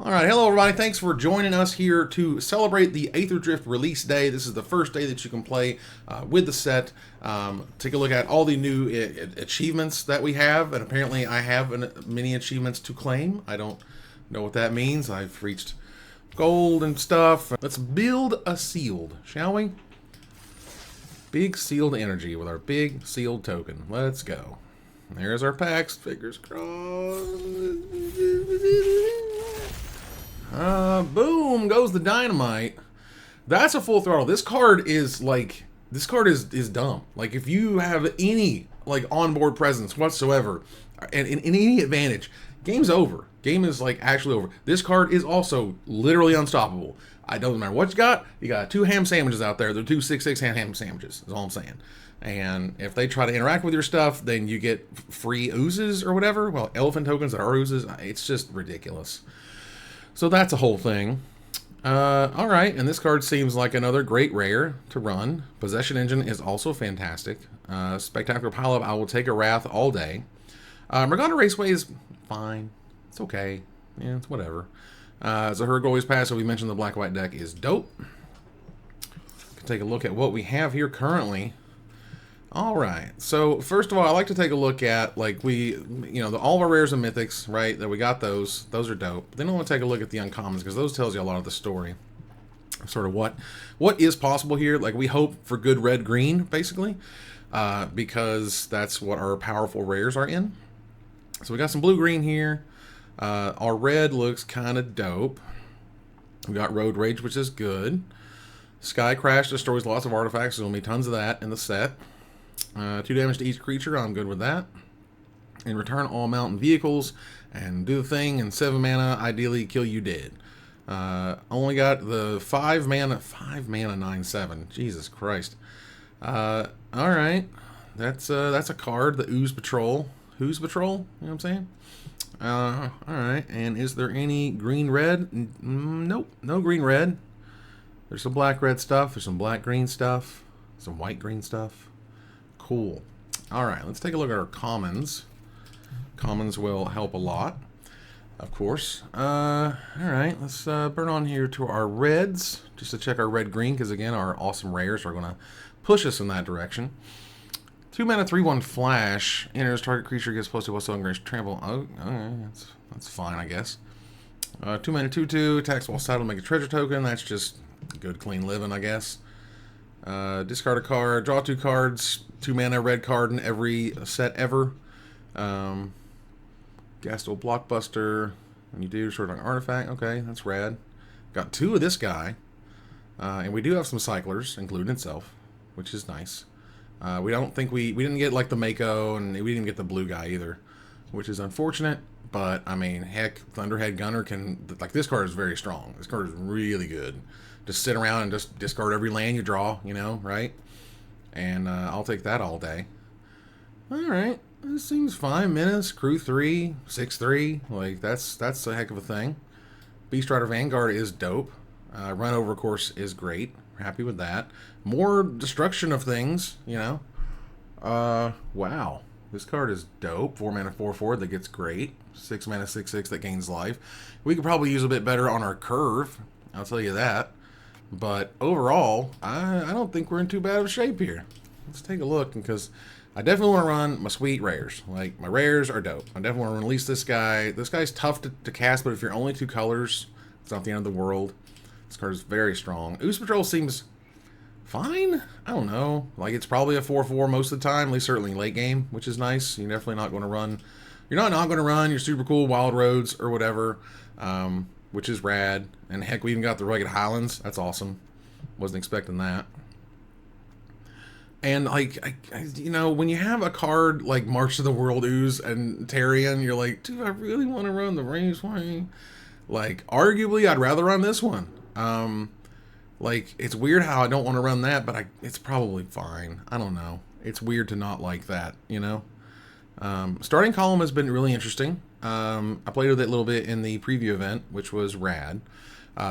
All right, hello everybody. Thanks for joining us here to celebrate the Aetherdrift release day. This is the first day that you can play with the set. Take a look at all the new achievements that we have, and apparently I have many achievements to claim. I don't know what that means. I've reached gold and stuff. Let's build a sealed, shall we? Big sealed energy with our big sealed token. Let's go. There's our packs. Fingers crossed. Boom goes the dynamite. That's a full throttle. This card is like, this card is dumb. Like, if you have any like onboard presence whatsoever and any advantage, game's over. Game is like actually over. This card is also literally unstoppable. I don't matter what you got. You got two ham sandwiches out there. They're two 6/6 ham sandwiches. Is all I'm saying. And if they try to interact with your stuff, then you get free oozes or whatever. Well, elephant tokens that are oozes. It's just ridiculous. So that's a whole thing. Alright, and this card seems like another great rare to run. Possession Engine is also fantastic. Spectacular Pileup, I will take a Wrath all day. Morgana Raceway is fine. It's okay. Yeah, it's whatever. So her always pass, so we mentioned the black-white deck is dope. Can take a look at what we have here currently. Alright, so first of all, I like to take a look at, like, all of our rares and mythics, right, that we got those are dope. But then I want to take a look at the uncommons, because those tells you a lot of the story. Sort of what is possible here. Like, we hope for good red-green, basically, because that's what our powerful rares are in. So we got some blue-green here. Our red looks kind of dope. We got Road Rage, which is good. Sky Crash destroys lots of artifacts. There's going to be tons of that in the set. 2 damage to each creature, I'm good with that. And return all mountain vehicles and do the thing, and 7 mana, ideally kill you dead. Only got the 5 mana 9/7. Jesus Christ. Alright. That's a card, the Ooze Patrol. Ooze Patrol, you know what I'm saying? Alright, and is there any green-red? Nope, no green-red. There's some black-red stuff, there's some black-green stuff, some white-green stuff. Cool. Alright, let's take a look at our commons. Commons will help a lot, of course. Alright, let's burn on here to our reds, just to check our red-green, because again, our awesome rares are going to push us in that direction. 2 mana 3/1 flash. Enters target creature gets plus 2 plus 7 range trample. Oh, okay, that's fine, I guess. 2 mana 2/2 attacks while saddled, make a treasure token. That's just good, clean living, I guess. Discard a card, draw 2 cards, 2 mana red card in every set ever. Gastel Blockbuster. When you do, short on artifact. Okay, that's rad. Got 2 of this guy. And we do have some cyclers included itself, which is nice. We didn't get like the Mako, and we didn't get the blue guy either, which is unfortunate. But I mean, heck, Thunderhead Gunner can, like, this card is very strong. This card is really good. Just sit around and just discard every land you draw, you know, right? And I'll take that all day. Alright, this seems fine. Menace, Crew 3, 6/3, like, that's a heck of a thing. Beast Rider Vanguard is dope. Run Over, of course, is great. Happy with that. More destruction of things, you know. Wow. This card is dope. 4 mana 4/4 that gets great. 6 mana 6/6 that gains life. We could probably use a bit better on our curve, I'll tell you that. But overall, I don't think we're in too bad of a shape here. Let's take a look, because I definitely want to run my sweet rares. Like, my rares are dope. I definitely want to release this guy. This guy's tough to cast, but if you're only 2 colors, it's not the end of the world. This card is very strong. Ooze Patrol seems fine. I don't know. Like, it's probably a 4/4 most of the time, at least certainly late game, which is nice. You're definitely not going to run. You're not going to run your super cool Wild Roads or whatever, which is rad. And heck, we even got the Rugged Highlands. That's awesome. Wasn't expecting that. And like, when you have a card like March of the World Ooze and Tarion, you're like, dude, I really want to run the Raceway. Like, arguably, I'd rather run this one. Like, it's weird how I don't want to run that, but it's probably fine. I don't know. It's weird to not like that, you know? Starting column has been really interesting. I played with it a little bit in the preview event, which was rad.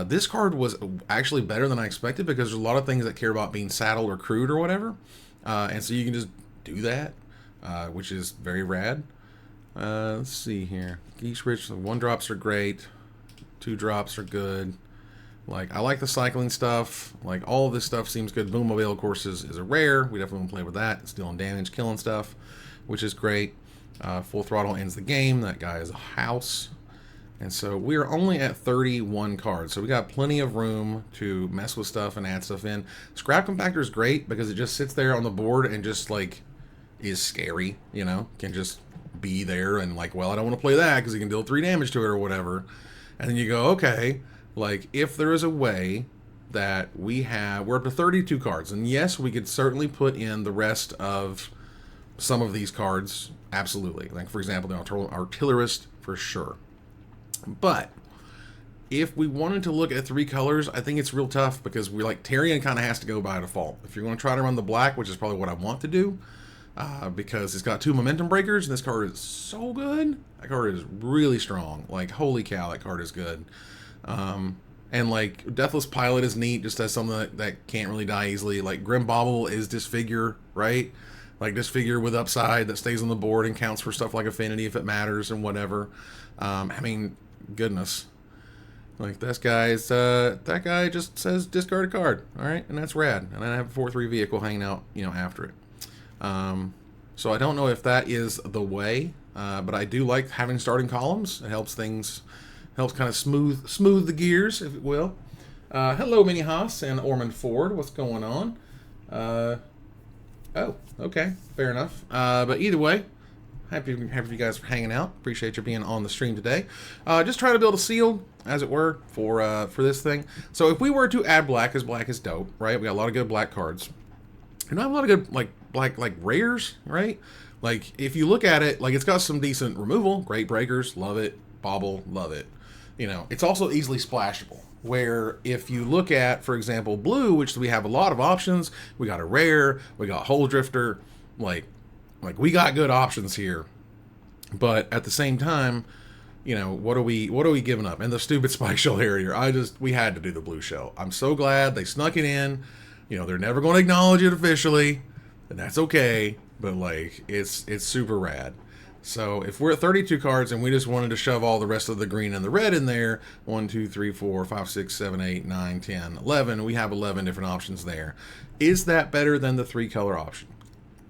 This card was actually better than I expected, because there's a lot of things that care about being saddled or crewed or whatever. And so you can just do that, which is very rad. Let's see here. Geese Rich, the 1-drops are great. 2 drops are good. Like, I like the cycling stuff. Like, all of this stuff seems good. Boommobile, of course, is a rare. We definitely want to play with that. It's dealing damage, killing stuff, which is great. Full throttle ends the game. That guy is a house. And so we are only at 31 cards. So we got plenty of room to mess with stuff and add stuff in. Scrap Compactor is great because it just sits there on the board and just, like, is scary, you know? Can just be there and, like, well, I don't want to play that because he can deal 3 damage to it or whatever. And then you go, okay, like, if there is a way that we're up to 32 cards. And yes, we could certainly put in the rest of some of these cards. Absolutely. Like, for example, the Artillerist for sure. But if we wanted to look at 3 colors, I think it's real tough because Tyrion kind of has to go by default. If you're going to try to run the black, which is probably what I want to do, because it's got 2 momentum breakers, and this card is so good. That card is really strong. Like, holy cow, that card is good. And like, Deathless Pilot is neat, just as something that can't really die easily. Like, Grim Bobble is Disfigure, right? Like, Disfigure with upside that stays on the board and counts for stuff like Affinity if it matters and whatever. I mean, goodness. Like, that guy just says discard a card, all right? And that's rad. And then I have a 4/3 vehicle hanging out, you know, after it. So I don't know if that is the way, but I do like having starting columns. It helps kind of smooth the gears, if it will. Hello, Mini Haas and Ormond Ford. What's going on? Oh, okay, fair enough. But either way, happy you guys for hanging out. Appreciate you being on the stream today. Just trying to build a seal, as it were, for this thing. So if we were to add black, because black is dope, right? We got a lot of good black cards. And I have a lot of good black rares, right? Like, if you look at it, like, it's got some decent removal, great breakers, love it. Bobble, love it. You know, it's also easily splashable. Where if you look at, for example, blue, which we have a lot of options, we got a rare, we got Hole Drifter, like we got good options here. But at the same time, you know, what are we giving up? And the stupid Spike Shell Harrier, we had to do the blue shell. I'm so glad they snuck it in. You know, they're never going to acknowledge it officially, and that's okay. But like, it's super rad. So if we're at 32 cards and we just wanted to shove all the rest of the green and the red in there, 1, 2, 3, 4, 5, 6, 7, 8, 9, 10, 11, we have 11 different options there. Is that better than the 3-color option?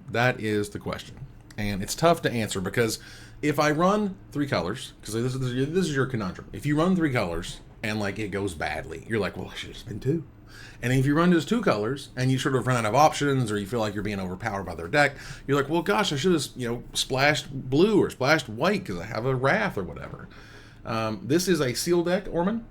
That is the question. And it's tough to answer because if I run 3 colors, because this is your conundrum. If you run 3 colors and like it goes badly, you're like, well, I should have been 2. And if you run just 2 colors and you sort of run out of options or you feel like you're being overpowered by their deck, you're like, well, gosh, I should have, you know, splashed blue or splashed white because I have a Wrath or whatever. This is a seal deck, Orman.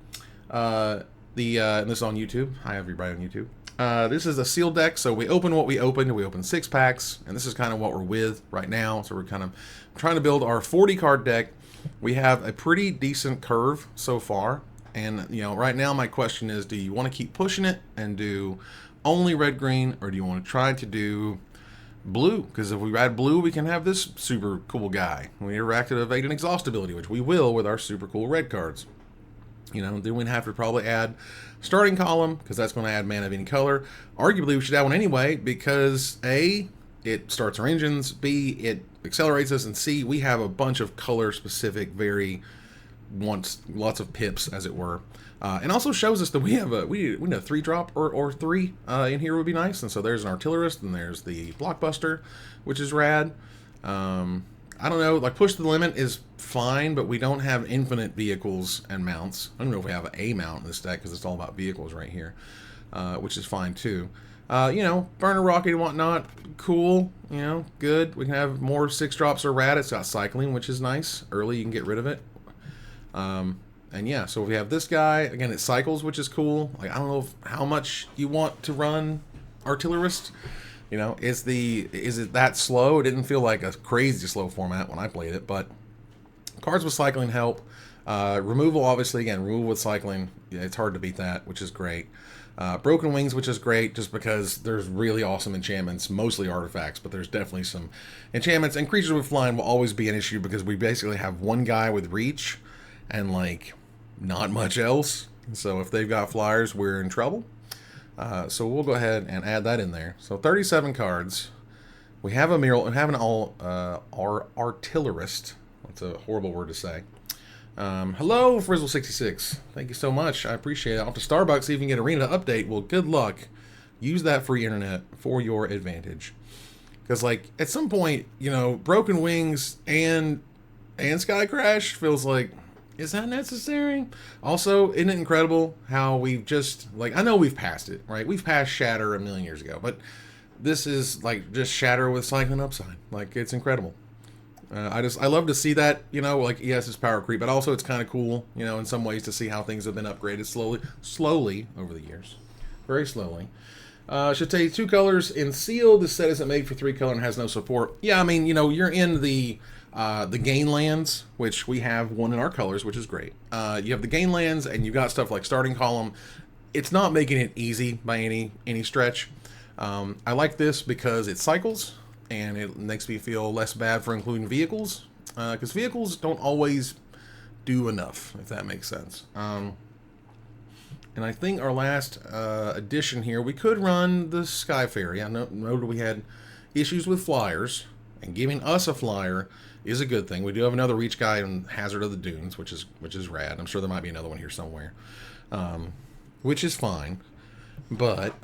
And this is on YouTube. Hi, everybody on YouTube. This is a seal deck, so we open what we opened. We opened 6 packs, and this is kind of what we're with right now. So we're kind of trying to build our 40-card deck. We have a pretty decent curve so far. And, you know, right now my question is, do you want to keep pushing it and do only red-green, or do you want to try to do blue? Because if we add blue, we can have this super cool guy. We activate an exhaust ability, which we will with our super cool red cards. You know, then we'd have to probably add starting column, because that's going to add mana of any color. Arguably, we should add one anyway, because A, it starts our engines, B, it accelerates us, and C, we have a bunch of color-specific, wants lots of pips, as it were, and also shows us that we have a 3-drop or 3 in here would be nice. And so there's an Artillerist and there's the Blockbuster, which is rad. I don't know, like, Push to the Limit is fine, but we don't have infinite vehicles and mounts. I don't know if we have a mount in this deck because it's all about vehicles right here, which is fine too. You know, Burner Rocket and whatnot, cool, you know, good. We can have more 6-drops or rad. It's got cycling, which is nice. Early, you can get rid of it. And yeah, so we have this guy again. It cycles, which is cool. Like, I don't know how much you want to run Artillerist. You know, is it that slow? It didn't feel like a crazy slow format when I played it, but cards with cycling help. Removal, obviously, again, removal with cycling. Yeah, it's hard to beat that, which is great. Broken Wings, which is great just because there's really awesome enchantments, mostly artifacts, but there's definitely some enchantments. And Creatures with Flying will always be an issue because we basically have one guy with reach and, like, not much else. So if they've got flyers, we're in trouble. So we'll go ahead and add that in there. So 37 cards. We have a mural. We have an Artillerist. That's a horrible word to say. Hello, Frizzle66. Thank you so much. I appreciate it. Off to Starbucks, see if you can get Arena to update. Well, good luck. Use that free internet for your advantage. Because, like, at some point, you know, Broken Wings and Sky Crash feels like, is that necessary? Also, isn't it incredible how we've just, like, I know we've passed it, right? We've passed Shatter a million years ago, but this is, like, just Shatter with Cycling Upside. Like, it's incredible. I love to see that, you know, like, yes, it's power creep, but also it's kind of cool, you know, in some ways to see how things have been upgraded slowly over the years. Very slowly. Should take 2 colors in sealed. This set isn't made for 3 color and has no support. Yeah, I mean, you know, you're in the Gainlands, which we have one in our colors, which is great. You have the Gainlands, and you've got stuff like Starting Column. It's not making it easy by any stretch. I like this because it cycles, and it makes me feel less bad for including vehicles, because vehicles don't always do enough, if that makes sense. And I think our last addition here, we could run the Sky Fairy. I know we had issues with flyers, and giving us a flyer is a good thing. We do have another reach guy in Hazard of the Dunes, which is rad. I'm sure there might be another one here somewhere, which is fine, but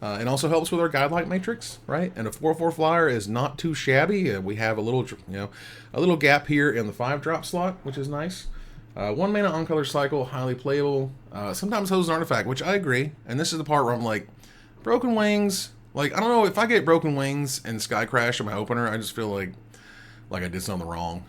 it also helps with our guide-light matrix, right? And a 4/4 flyer is not too shabby. We have a little gap here in the 5-drop slot, which is nice. 1 mana on color cycle, highly playable. Sometimes holds an artifact, which I agree. And this is the part where I'm like, Broken Wings. Like, I don't know if I get Broken Wings and Sky Crash in my opener, I just feel like I did something wrong.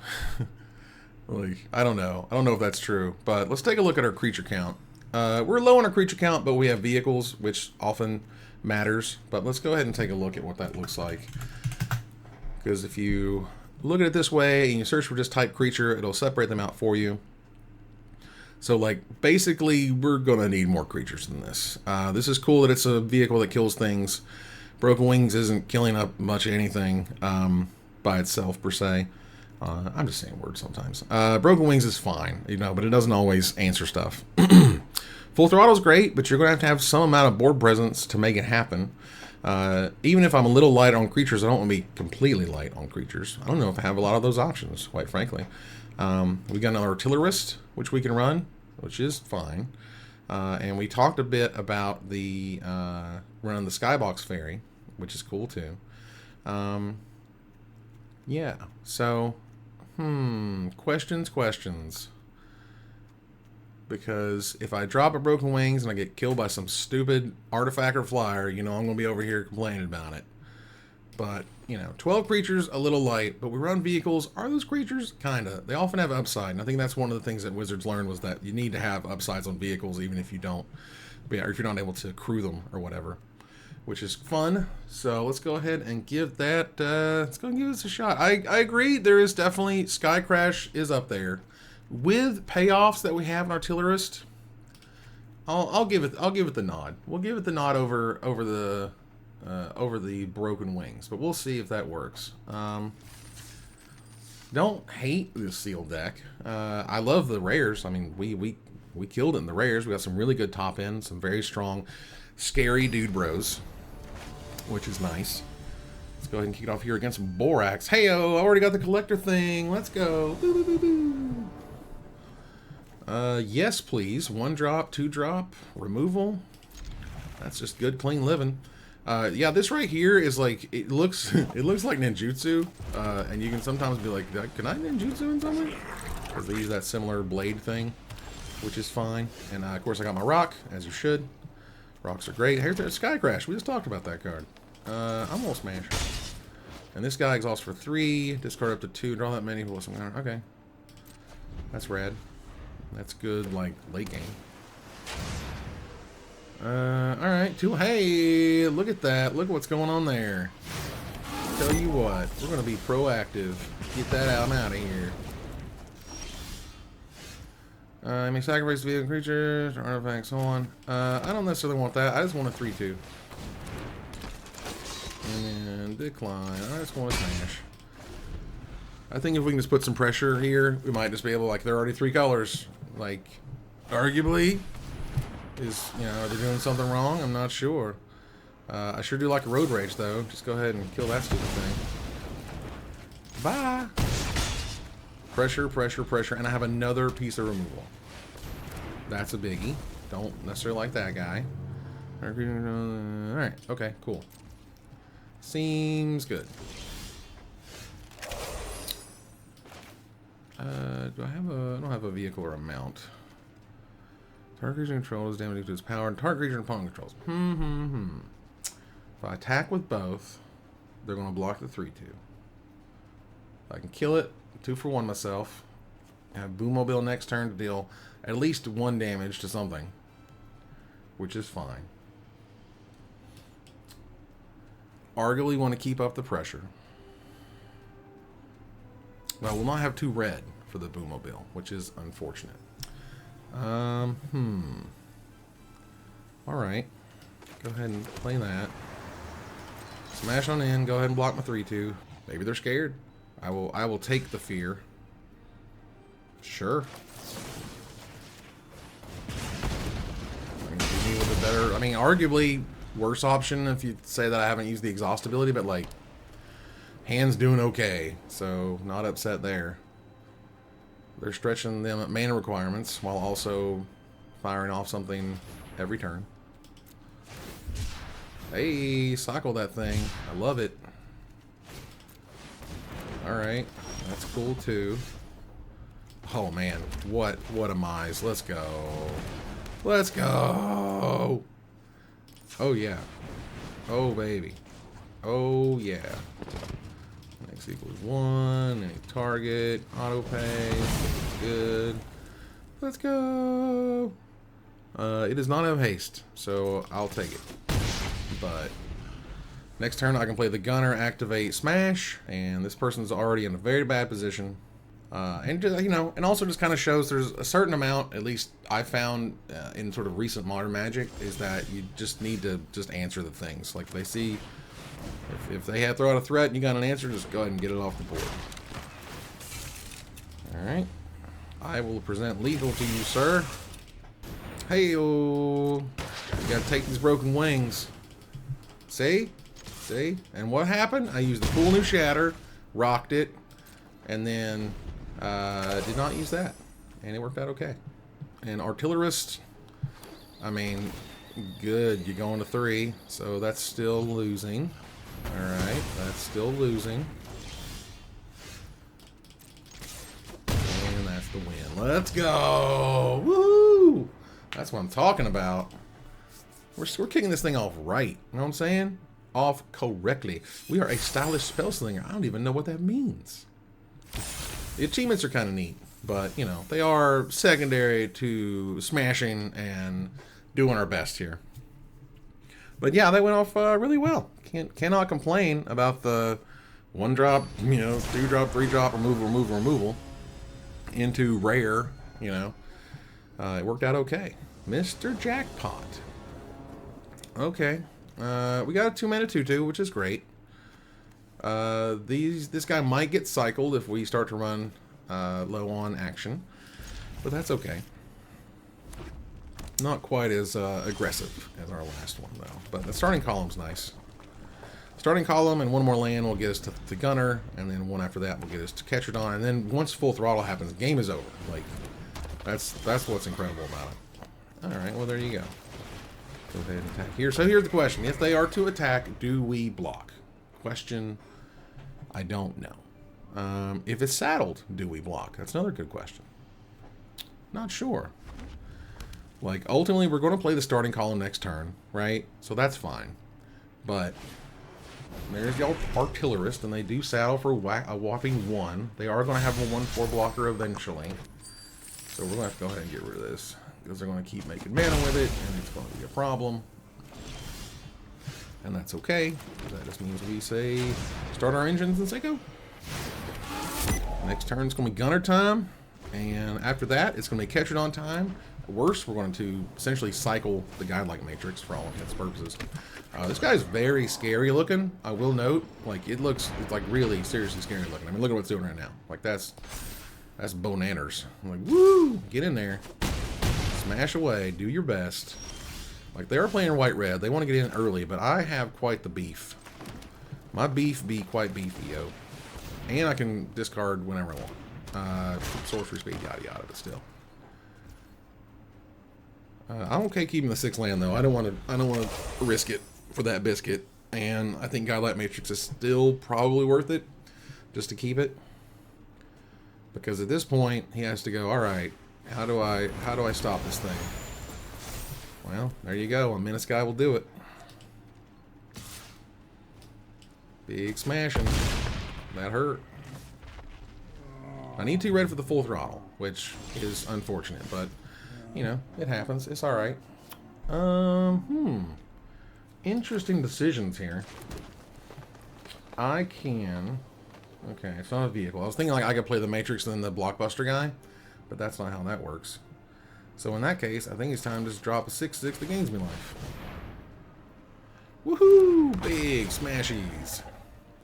Like, I don't know if that's true. But let's take a look at our creature count. We're low on our creature count, but we have vehicles, which often matters. But let's go ahead and take a look at what that looks like. Because if you look at it this way and you search for just type creature, it'll separate them out for you. So, like, basically, we're going to need more creatures than this. This is cool that it's a vehicle that kills things. Broken Wings isn't killing up much of anything by itself, per se. I'm just saying words sometimes. Broken Wings is fine, you know, but it doesn't always answer stuff. Full Throttle is great, but you're going to have some amount of board presence to make it happen. Even if I'm a little light on creatures, I don't want to be completely light on creatures. I don't know if I have a lot of those options, quite frankly. We got another Artillerist, which we can run, which is fine. And we talked a bit about the running the Skybox Fairy, which is cool too. Yeah, so, questions. Because if I drop a Broken Wings and I get killed by some stupid artifact or flyer, you know I'm going to be over here complaining about it. But, you know, 12 creatures, a little light, but we run vehicles. Are those creatures? Kinda. They often have upside, and I think that's one of the things that Wizards learned was that you need to have upsides on vehicles, even if you don't, or if you're not able to crew them or whatever, which is fun. So let's go ahead and give that, let's go and give this a shot. I agree, there is definitely, Sky Crash is up there. With payoffs that we have in Artillerist, I'll give it the nod. We'll give it the nod over the Broken Wings, but we'll see if that works. Don't hate this sealed deck. I love the rares. I mean, we killed it in the rares. We got some really good top end, some very strong, scary dude bros, which is nice. Let's go ahead and kick it off here against Borax. Heyo, I already got the collector thing. Let's go. Boo, boo, boo, boo. Yes, please. 1 drop, 2 drop, removal. That's just good, clean living. Yeah, this right here is like, it looks like ninjutsu, and you can sometimes be like, can I ninjutsu in something? Because they use that similar blade thing, which is fine. And of course I got my rock, as you should. Rocks are great. Here's Sky Crash. We just talked about that card. I'm gonna smash. And this guy exhausts for 3, discard up to 2, draw that many. Okay, that's rad. That's good, like, late game. Alright, hey, look at that. Look at what's going on there. Tell you what, we're going to be proactive. Get that out. I'm out of here. I may sacrifice vehicle creatures, or artifacts, so on. I don't necessarily want that. I just want a 3/2. And decline. I just want to smash. I think if we can just put some pressure here, we might just be able, like, there are already 3 colors. Like, arguably, are they doing something wrong? I'm not sure. I sure do like a Road Rage, though. Just go ahead and kill that stupid thing. Bye! Pressure, pressure, pressure. And I have another piece of removal. That's a biggie. Don't necessarily like that guy. Alright, okay, cool. Seems good. Do I have a... I don't have a vehicle or a mount. Target creature control is damage to its power, and target creature and opponent controls. If I attack with both, they're going to block the 3-2. I can kill it, 2 for 1 myself. I have Boommobile next turn to deal at least 1 damage to something, which is fine. Arguably want to keep up the pressure. Well, we'll not have 2 red for the Boommobile, which is unfortunate. Alright. Go ahead and play that. Smash on in, go ahead and block my 3-2. Maybe they're scared. I will take the fear. Sure. I mean, arguably worse option if you say that I haven't used the exhaust ability, but like hand's doing okay, so not upset there. They're stretching them mana requirements while also firing off something every turn. Hey, cycle that thing. I love it. Alright, that's cool too. Oh man, what a mize. Let's go. Let's go. Oh yeah. Oh baby. Oh yeah. X equals 1, any target, auto pay, good. Let's go. It does not have haste, so I'll take it. But next turn I can play the gunner, activate smash, and this person's already in a very bad position. And just, you know, and also just kind of shows there's a certain amount, at least I found in sort of recent modern Magic, is that you just need to just answer the things. Like they see, if they have throw out a threat and you got an answer, just go ahead and get it off the board. Alright. I will present lethal to you, sir. Hey-o! You gotta take these broken wings. See? See? And what happened? I used the cool new shatter, rocked it, and then did not use that. And it worked out okay. And artillerist, I mean, good. You're going to 3, so that's still losing. Alright, that's still losing. And that's the win. Let's go! Woo! That's what I'm talking about. We're kicking this thing off right. You know what I'm saying? Off correctly. We are a stylish spell slinger. I don't even know what that means. The achievements are kind of neat, but, you know, they are secondary to smashing and doing our best here. But yeah, they went off really well. Cannot complain about the 1-drop, you know, 2-drop, 3-drop, removal into rare, you know. It worked out okay. Mr. Jackpot. Okay. We got a 2-mana 2/2, which is great. This guy might get cycled if we start to run low on action, but that's okay. Not quite as aggressive as our last one, though. But the starting column's nice. Starting column and 1 more land will get us to Gunner, and then 1 after that will get us to Ketradon, and then once full throttle happens, the game is over. Like, that's what's incredible about it. Alright, well there you go. Go ahead and attack here. So here's the question. If they are to attack, do we block? Question, I don't know. If it's saddled, do we block? That's another good question. Not sure. Like, ultimately, we're going to play the starting column next turn, right? So that's fine. But there's the artillerist, and they do saddle for a whopping 1. They are going to have a 1/4 blocker eventually. So we're going to have to go ahead and get rid of this, because they're going to keep making mana with it, and it's going to be a problem. And that's okay. That just means we say, start our engines and say go. Next turn, it's going to be gunner time. And after that, it's going to be Ketradon time. Worse, we're going to essentially cycle the Godlike Matrix for all intents and purposes. This guy's very scary looking. I will note, like, it's like really seriously scary looking. I mean, look at what it's doing right now. Like, that's bonanners. I'm like, woo! Get in there. Smash away. Do your best. Like, they are playing white-red. They want to get in early, but I have quite the beef. My beef be quite beefy, yo. And I can discard whenever I want. sorcery speed, yada yada, but still. I'm okay keeping the 6 land though. I don't want to risk it for that biscuit, and I think Godlike Matrix is still probably worth it just to keep it, because at this point he has to go. All right, how do I stop this thing? Well, there you go. A Menace guy will do it. Big smashing. That hurt. I need 2 red for the full throttle, which is unfortunate, but you know, it happens. It's alright. Interesting decisions here. I can... Okay, it's not a vehicle. I was thinking like I could play the Matrix and then the Blockbuster guy, but that's not how that works. So in that case, I think it's time to just drop a 6/6 that gains me life. Woohoo! Big smashies.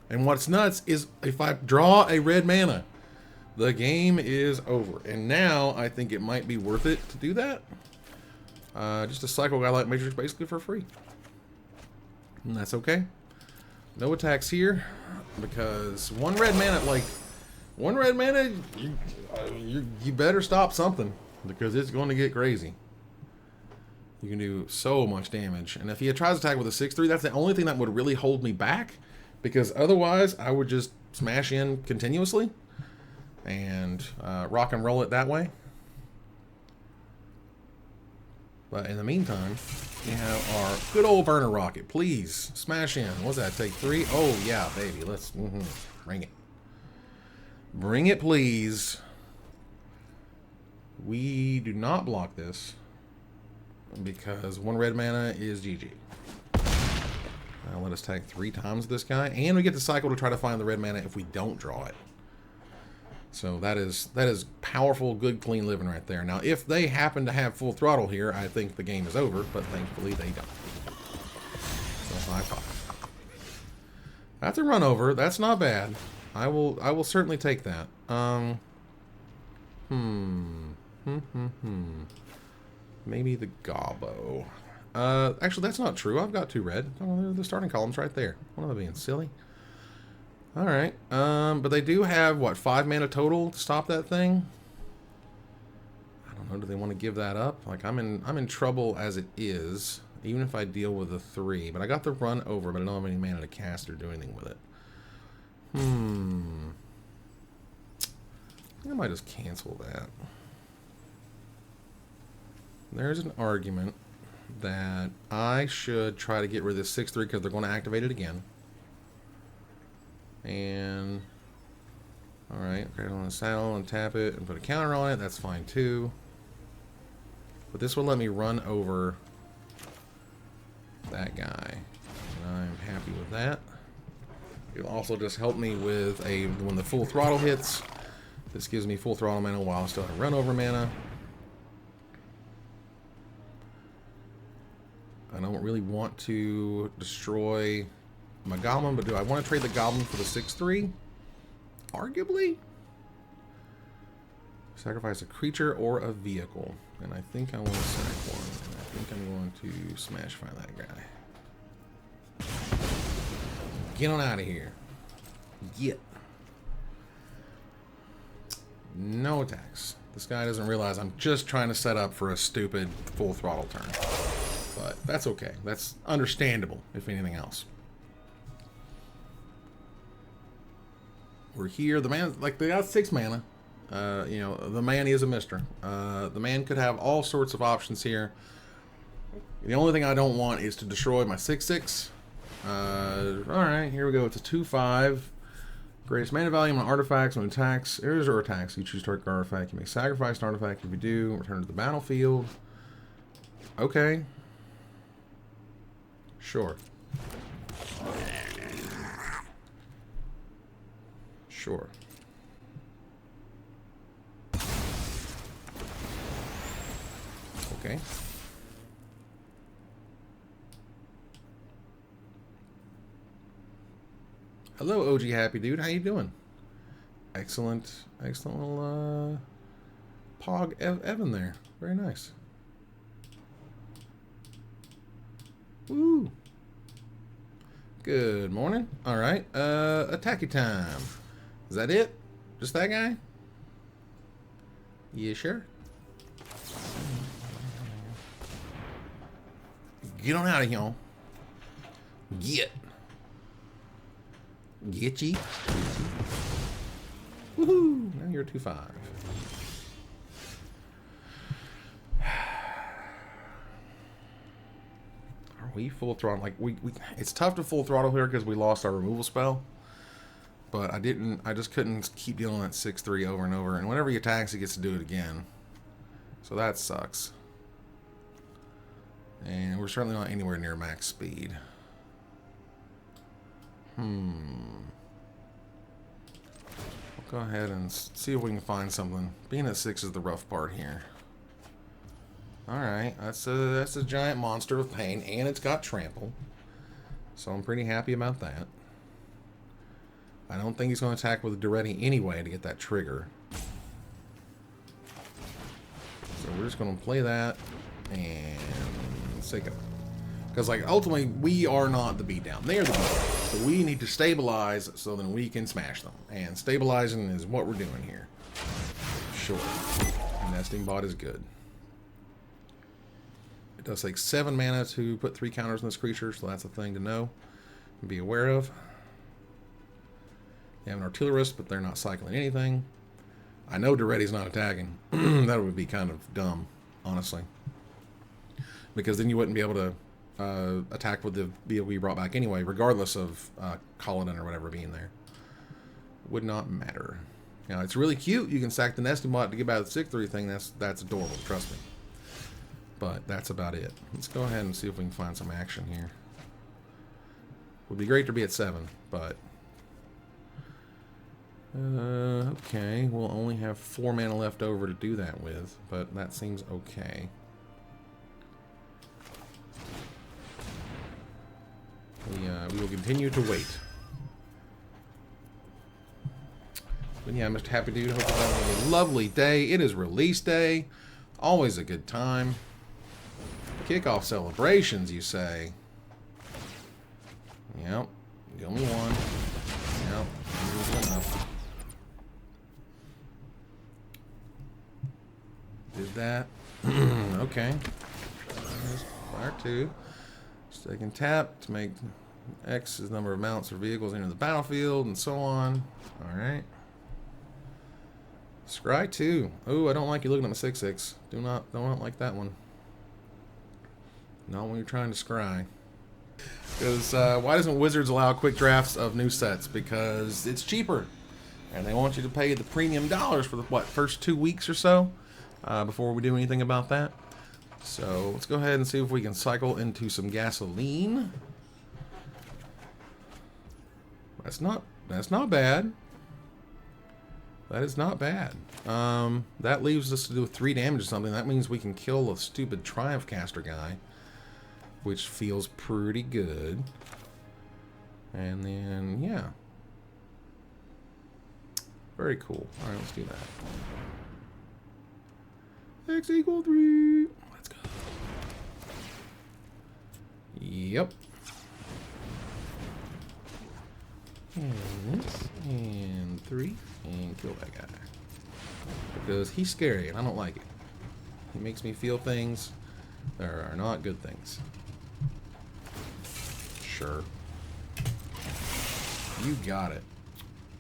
And what's nuts is if I draw a red mana, the game is over. And now I think it might be worth it to do that. Just to cycle Godlike Matrix basically for free. And that's okay. No attacks here, because 1 red mana, like, 1 red mana, you better stop something, because it's going to get crazy. You can do so much damage. And if he tries to attack with a 6/3, that's the only thing that would really hold me back, because otherwise I would just smash in continuously and rock and roll it that way. But in the meantime, we have our good old burner rocket. Please smash in. What's that take? 3? Oh yeah, baby. Let's bring it. Bring it, please. We do not block this because 1 red mana is GG. Now let us tag 3 times this guy, and we get to cycle to try to find the red mana if we don't draw it. So that is powerful, good, clean living right there. Now, if they happen to have full throttle here, I think the game is over, but thankfully they don't. So 5/5. That's a run over. That's not bad. I will certainly take that. Maybe the Gobbo. Actually, that's not true. I've got 2 red. Oh, the starting column's right there. What am I being silly? Alright, but they do have, what, 5 mana total to stop that thing? I don't know, do they want to give that up? Like, I'm in trouble as it is, even if I deal with a 3. But I got the run over, but I don't have any mana to cast or do anything with it. I might just cancel that. There's an argument that I should try to get rid of this 6/3 because they're going to activate it again. And alright, create it on the saddle and tap it and put a counter on it. That's fine too. But this will let me run over that guy. And I'm happy with that. It'll also just help me with when the full throttle hits. This gives me full throttle mana while I still have run over mana. I don't really want to destroy my goblin, but do I want to trade the goblin for the 6/3? Arguably. Sacrifice a creature or a vehicle. And I think I want to sack one. And I think I'm going to smash fire that guy. Get on out of here. Get. No attacks. This guy doesn't realize I'm just trying to set up for a stupid full throttle turn. But that's okay. That's understandable, if anything else. We're here. The man, like, they got 6 mana. You know, the man is a mister. The man could have all sorts of options here. The only thing I don't want is to destroy my 6/6. Alright, here we go. It's a 2/5. Greatest mana value on artifacts when attacks. Here's our attacks. You choose target artifact. You may sacrifice an artifact. If you do, return it to the battlefield. Okay. Sure. Sure. Okay. Hello, OG Happy Dude. How you doing? Excellent. Excellent little Pog Evan there. Very nice. Woo. Good morning. All right. Attacky time. Is that it? Just that guy? You sure? Get on out of here. Get. Get ye. Woohoo! Now you're 2-5. Are we full throttle? Like we it's tough to full throttle here because we lost our removal spell. But I just couldn't keep dealing at 6-3 over and over. And whenever he attacks, he gets to do it again. So that sucks. And we're certainly not anywhere near max speed. We'll go ahead and see if we can find something. Being at 6 is the rough part here. Alright, that's a giant monster of pain, and it's got trample. So I'm pretty happy about that. I don't think he's going to attack with Duretti anyway to get that trigger. So we're just going to play that and take it. Because, like, ultimately, we are not the beatdown. They are the beatdown. So we need to stabilize so then we can smash them. And stabilizing is what we're doing here. Sure. Nesting bot is good. It does take 7 mana to put 3 counters on this creature, so that's a thing to know and be aware of. They have an artillerist, but they're not cycling anything. I know Duretti's not attacking. That would be kind of dumb, honestly. Because then you wouldn't be able to attack with the vehicle you brought back anyway, regardless of Colin or whatever being there. Would not matter. Now, it's really cute. You can sack the nesting bot to get by the 6-3 thing. That's adorable, trust me. But that's about it. Let's go ahead and see if we can find some action here. Would be great to be at 7, but... okay, we'll only have 4 mana left over to do that with, but that seems okay. We will continue to wait. But yeah, Mr. Happy Dude, hope you're having a lovely day. It is release day. Always a good time. Kickoff celebrations, you say? Yep, the only one. Yep, easy enough. Did that. Okay. There's fire 2. So they can tap to make X is the number of mounts or vehicles enter the battlefield and so on. Alright. Scry 2. Oh, I don't like you looking at my 6-6. Do not like that one. Not when you're trying to scry. Because why doesn't Wizards allow quick drafts of new sets? Because it's cheaper. And they want you to pay the premium dollars for the, what, first 2 weeks or so? Before we do anything about that. So let's go ahead and see if we can cycle into some gasoline. That's not bad. That is not bad. That leaves us to do 3 damage or something. That means we can kill a stupid Triumph Caster guy, which feels pretty good. And then, yeah. Very cool. Alright, let's do that. X equal 3. Let's go. Yep. And this, and 3, and kill that guy. Because he's scary, and I don't like it. He makes me feel things that are not good things. Sure. You got it.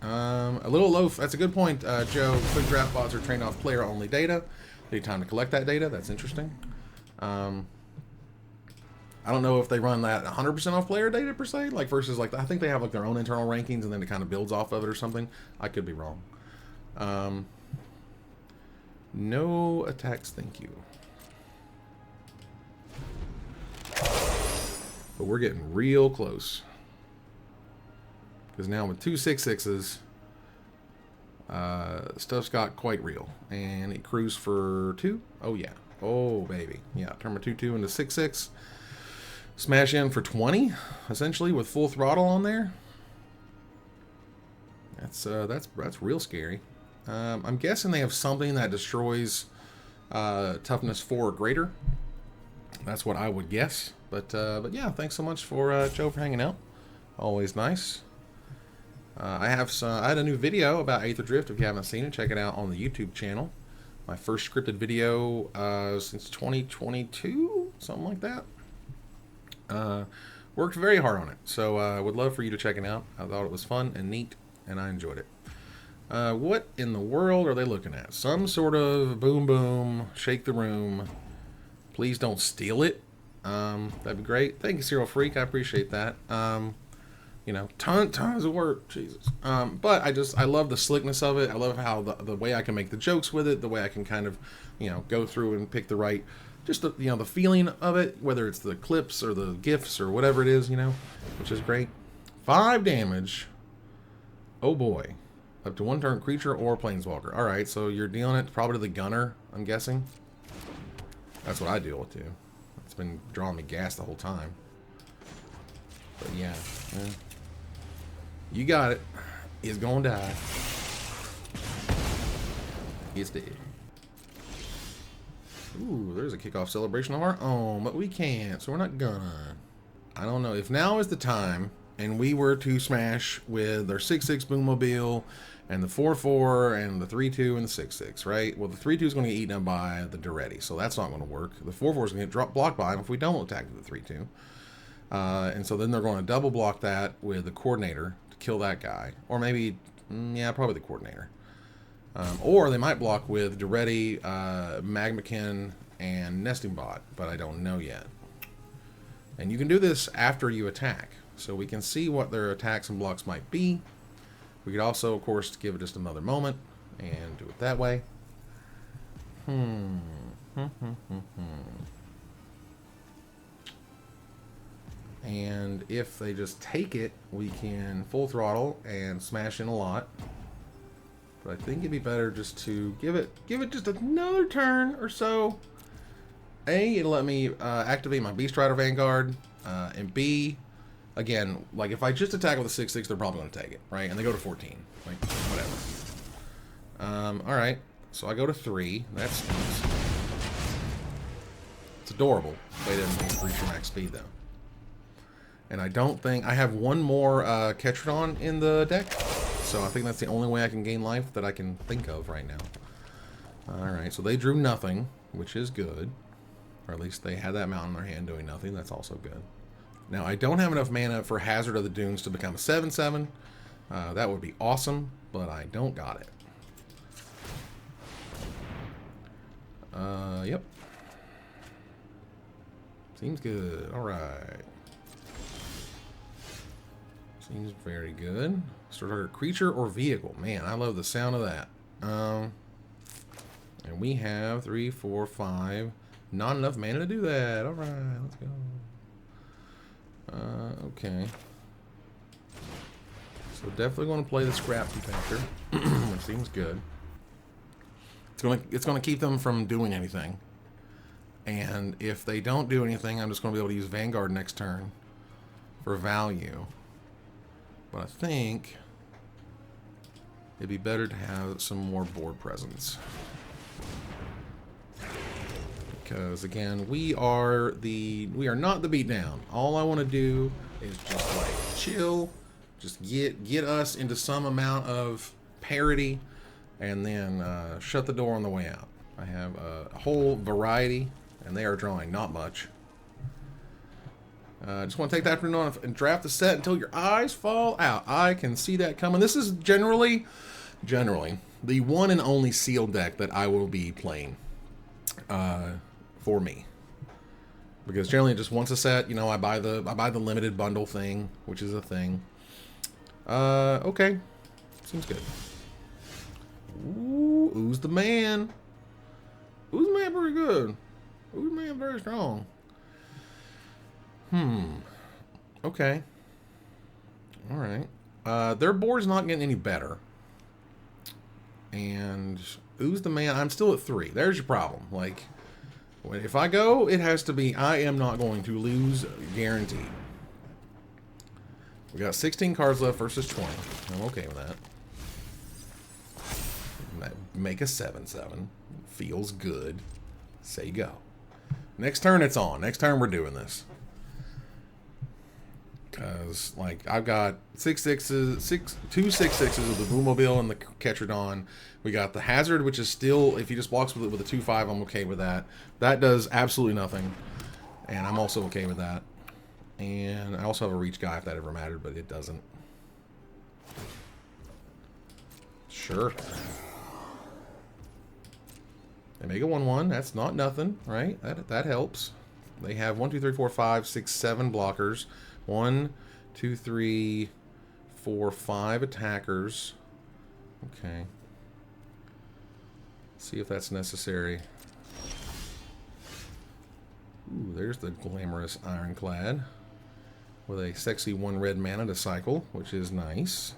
A little low. That's a good point, Joe. Quick draft bots are trained off player-only data. Need time to collect that data. That's interesting. I don't know if they run that 100% off player data per se, like versus like I think they have like their own internal rankings and then it kind of builds off of it or something. I could be wrong. No attacks, thank you. But we're getting real close. Because now with 2 6/6s, stuff's got quite real. And it crews for 2. Oh, yeah. Oh, baby. Yeah, turn my 2/2 into 6/6. Smash in for 20, essentially, with full throttle on there. That's real scary. I'm guessing they have something that destroys toughness 4 or greater. That's what I would guess. But yeah, thanks so much for Joe for hanging out. Always nice. I had a new video about Aetherdrift. If you haven't seen it, check it out on the YouTube channel. My first scripted video since 2022, something like that. Worked very hard on it, so I would love for you to check it out. I thought it was fun and neat, and I enjoyed it. What in the world are they looking at? Some sort of boom boom, shake the room. Please don't steal it. That'd be great. Thank you, Serial Freak. I appreciate that. You know, tons of work, Jesus. But I love the slickness of it. I love how the way I can make the jokes with it, the way I can kind of, you know, go through and pick the right, just the, you know, the feeling of it, whether it's the clips or the GIFs or whatever it is, you know, which is great. 5 damage. Oh boy. Up to 1 turn creature or planeswalker. All right, so you're dealing it probably to the gunner, I'm guessing. That's what I deal with too. It's been drawing me gas the whole time. But yeah. You got it. He's gonna die. He's dead. Ooh, there's a kickoff celebration of our own, but we can't, so we're not gonna. I don't know. If now is the time, and we were to smash with our 6/6 Boommobile, and the 4/4, and the 3/2, and the 6/6, right? Well, the 3/2 is going to get eaten up by the Duretti, so that's not going to work. The 4/4 is going to get blocked by him if we don't attack with the 3/2. And so then they're going to double block that with the Coordinator to kill that guy. Or maybe, yeah, probably the Coordinator. Or they might block with Duretti, Magmakin, and Nesting Bot, but I don't know yet. And you can do this after you attack, so we can see what their attacks and blocks might be. We could also, of course, give it just another moment and do it that way. And if they just take it, we can full throttle and smash in a lot. But I think it'd be better just to give it just another turn or so. A, it'll let me activate my Beast Rider Vanguard, and B, again, like if I just attack with a 6/6, they're probably going to take it, right? And they go to 14, like whatever. All right, so I go to 3. That's nice. It's adorable. They didn't increase your max speed though. And I don't think I have one more Ketrodon in the deck, so I think that's the only way I can gain life that I can think of right now. All right, so they drew nothing, which is good. Or at least they had that mountain in their hand doing nothing. That's also good. Now, I don't have enough mana for Hazard of the Dunes to become a 7/7. That would be awesome, but I don't got it. Yep. Seems good. All right. Seems very good. Start target creature or vehicle. Man, I love the sound of that. And we have 3, 4, 5. Not enough mana to do that. All right, let's go. Okay. So definitely going to play the Scrap Compactor, which seems good. It's going to keep them from doing anything. And if they don't do anything, I'm just going to be able to use Vanguard next turn for value. But I think it'd be better to have some more board presence. Because again, we are not the beatdown. All I want to do is just like chill, just get us into some amount of parity, and then shut the door on the way out. I have a whole variety, and they are drawing not much. Just want to take the afternoon off and draft the set until your eyes fall out. I can see that coming. This is generally the one and only sealed deck that I will be playing. For me, because generally just once a set, you know, I buy the limited bundle thing, which is a thing. Okay, seems good. Ooh, who's the man? Who's the man? Pretty good. Who's the man? Very strong. Okay. All right. Their board's not getting any better. And who's the man? I'm still at 3. There's your problem. Like, if I go, it has to be, I am not going to lose, guaranteed. We got 16 cards left versus 20. I'm okay with that. Make a 7/7. Feels good. Say go. Next turn it's on. Next turn we're doing this. Because, like, I've got two 6/6s with the Boomobile and the Ketrodon. We got the Hazard, which is still, if he just blocks with it with a 2/5, I'm okay with that. That does absolutely nothing. And I'm also okay with that. And I also have a Reach guy if that ever mattered, but it doesn't. Sure. They make a 1/1. That's not nothing, right? That helps. They have 1, 2, 3, 4, 5, 6, 7 blockers. 1, 2, 3, 4, 5 attackers. Okay. See if that's necessary. Ooh, there's the glamorous Ironclad with a sexy 1 red mana to cycle, which is nice.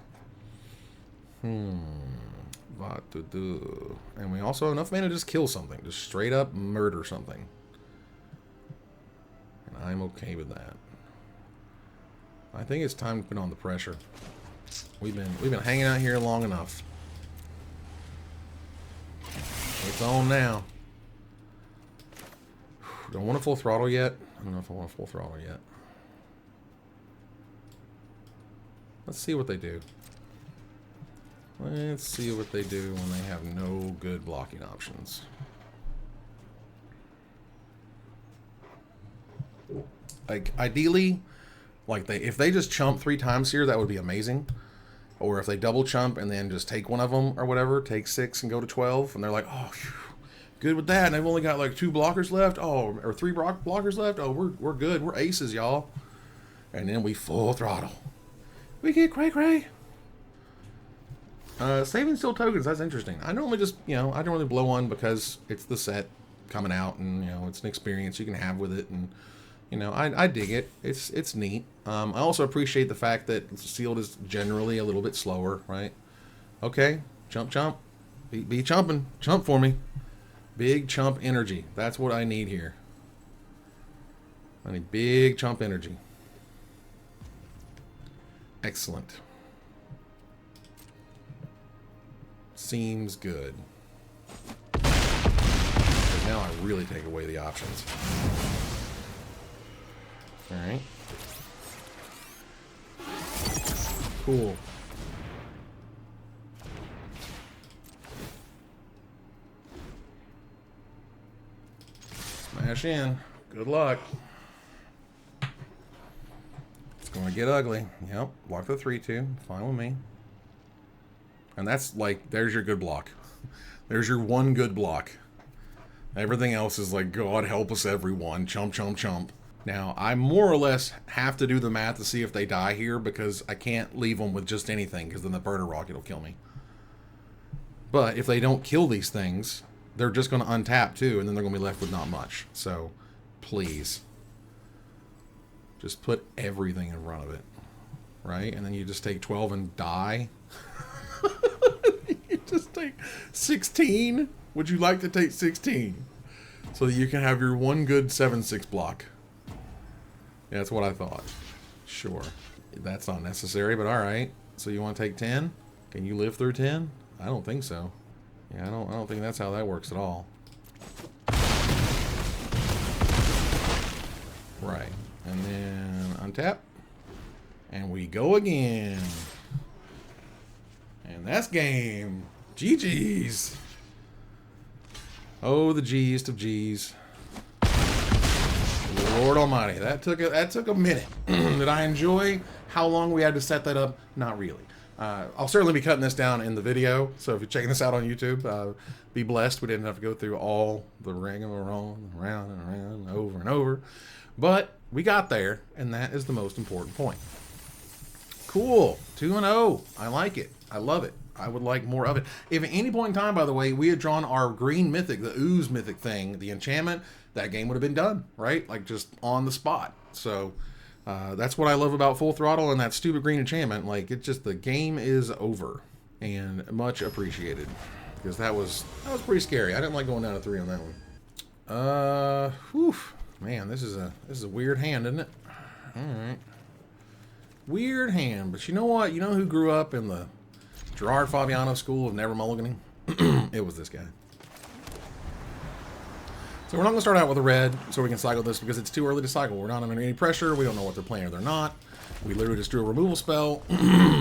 What to do? And we also have enough mana to just kill something, just straight up murder something. And I'm okay with that. I think it's time to put on the pressure. We've been hanging out here long enough. It's on now. Don't want a full throttle yet. I don't know if I want a full throttle yet. Let's see what they do. Let's see what they do when they have no good blocking options. Like, ideally, like if they just chump 3 times here, that would be amazing. Or if they double chump and then just take one of them or whatever, take 6 and go to 12, and they're like, oh, phew, good with that. And they've only got like 2 blockers left. Oh, or 3 blockers left. Oh, we're good. We're aces, y'all. And then we full throttle. We get cray. Saving still tokens. That's interesting. I normally just, I don't really blow one because it's the set coming out, and it's an experience you can have with it, and I dig it. It's neat. I also appreciate the fact that sealed is generally a little bit slower, right? Okay, chump. Be chumping. Chump for me. Big chump energy. That's what I need here. I need big chump energy. Excellent. Seems good. But now I really take away the options. Alright. Cool. Smash in. Good luck. It's going to get ugly. Yep. Block the 3/2. Fine with me. And that's like, there's your good block. There's your one good block. Everything else is like, God help us everyone. Chump. Now, I more or less have to do the math to see if they die here, because I can't leave them with just anything, because then the burner rocket will kill me. But if they don't kill these things, they're just going to untap too, and then they're going to be left with not much. So, please. Just put everything in front of it. Right? And then you just take 12 and die. You just take 16. Would you like to take 16? So that you can have your one good 7/6 block. Yeah, that's what I thought. Sure. That's not necessary, but alright. So you want to take 10? Can you live through 10? I don't think so. Yeah, I don't think that's how that works at all. Right. And then untap. And we go again. And that's game. GG's. Oh, the G's of G's. Lord Almighty, that took a minute. Did I enjoy how long we had to set that up? Not really. I'll certainly be cutting this down in the video, so if you're checking this out on YouTube, be blessed. We didn't have to go through all the rigmarole, round and around, over and over. But we got there, and that is the most important point. Cool. 2-0. I like it. I love it. I would like more of it. If at any point in time, by the way, we had drawn our green mythic, the ooze mythic thing, the enchantment, that game would have been done, right? Like, just on the spot. So, that's what I love about Full Throttle and that stupid green enchantment. Like, it just, the game is over. And much appreciated. Because that was pretty scary. I didn't like going down to 3 on that one. Whew. Man, this is a weird hand, isn't it? Alright. Weird hand. But you know what? You know who grew up in the Gerard Fabiano school of never mulliganing? It was this guy. So we're not going to start out with a red so we can cycle this because it's too early to cycle. We're not under any pressure. We don't know what they're playing or they're not. We literally just drew a removal spell.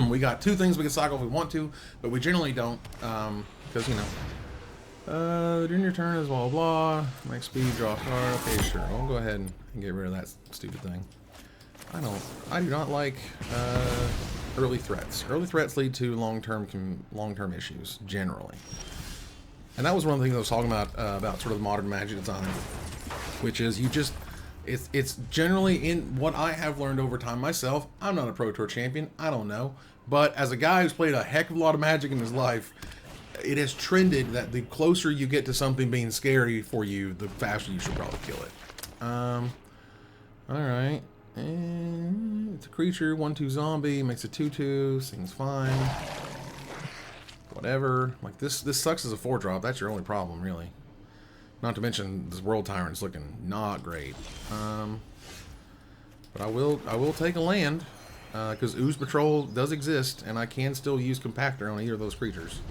We got 2 things we can cycle if we want to, but we generally don't because, you know, during your turn is blah, blah, blah. Max speed, draw a card. Okay, sure. I'll go ahead and get rid of that stupid thing. I do not like early threats. Early threats lead to long-term issues, generally. And that was one of the things I was talking about sort of modern Magic design, which is it's generally in what I have learned over time myself. I'm not a Pro Tour champion, I don't know, but as a guy who's played a heck of a lot of Magic in his life, it has trended that the closer you get to something being scary for you, the faster you should probably kill it. All right, and it's a creature, 1/2 zombie, makes a 2/2, seems fine. Whatever. Like this sucks as a 4-drop. That's your only problem, really. Not to mention this World Tyrant's looking not great. But I will take a land because Ooze Patrol does exist, and I can still use Compactor on either of those creatures.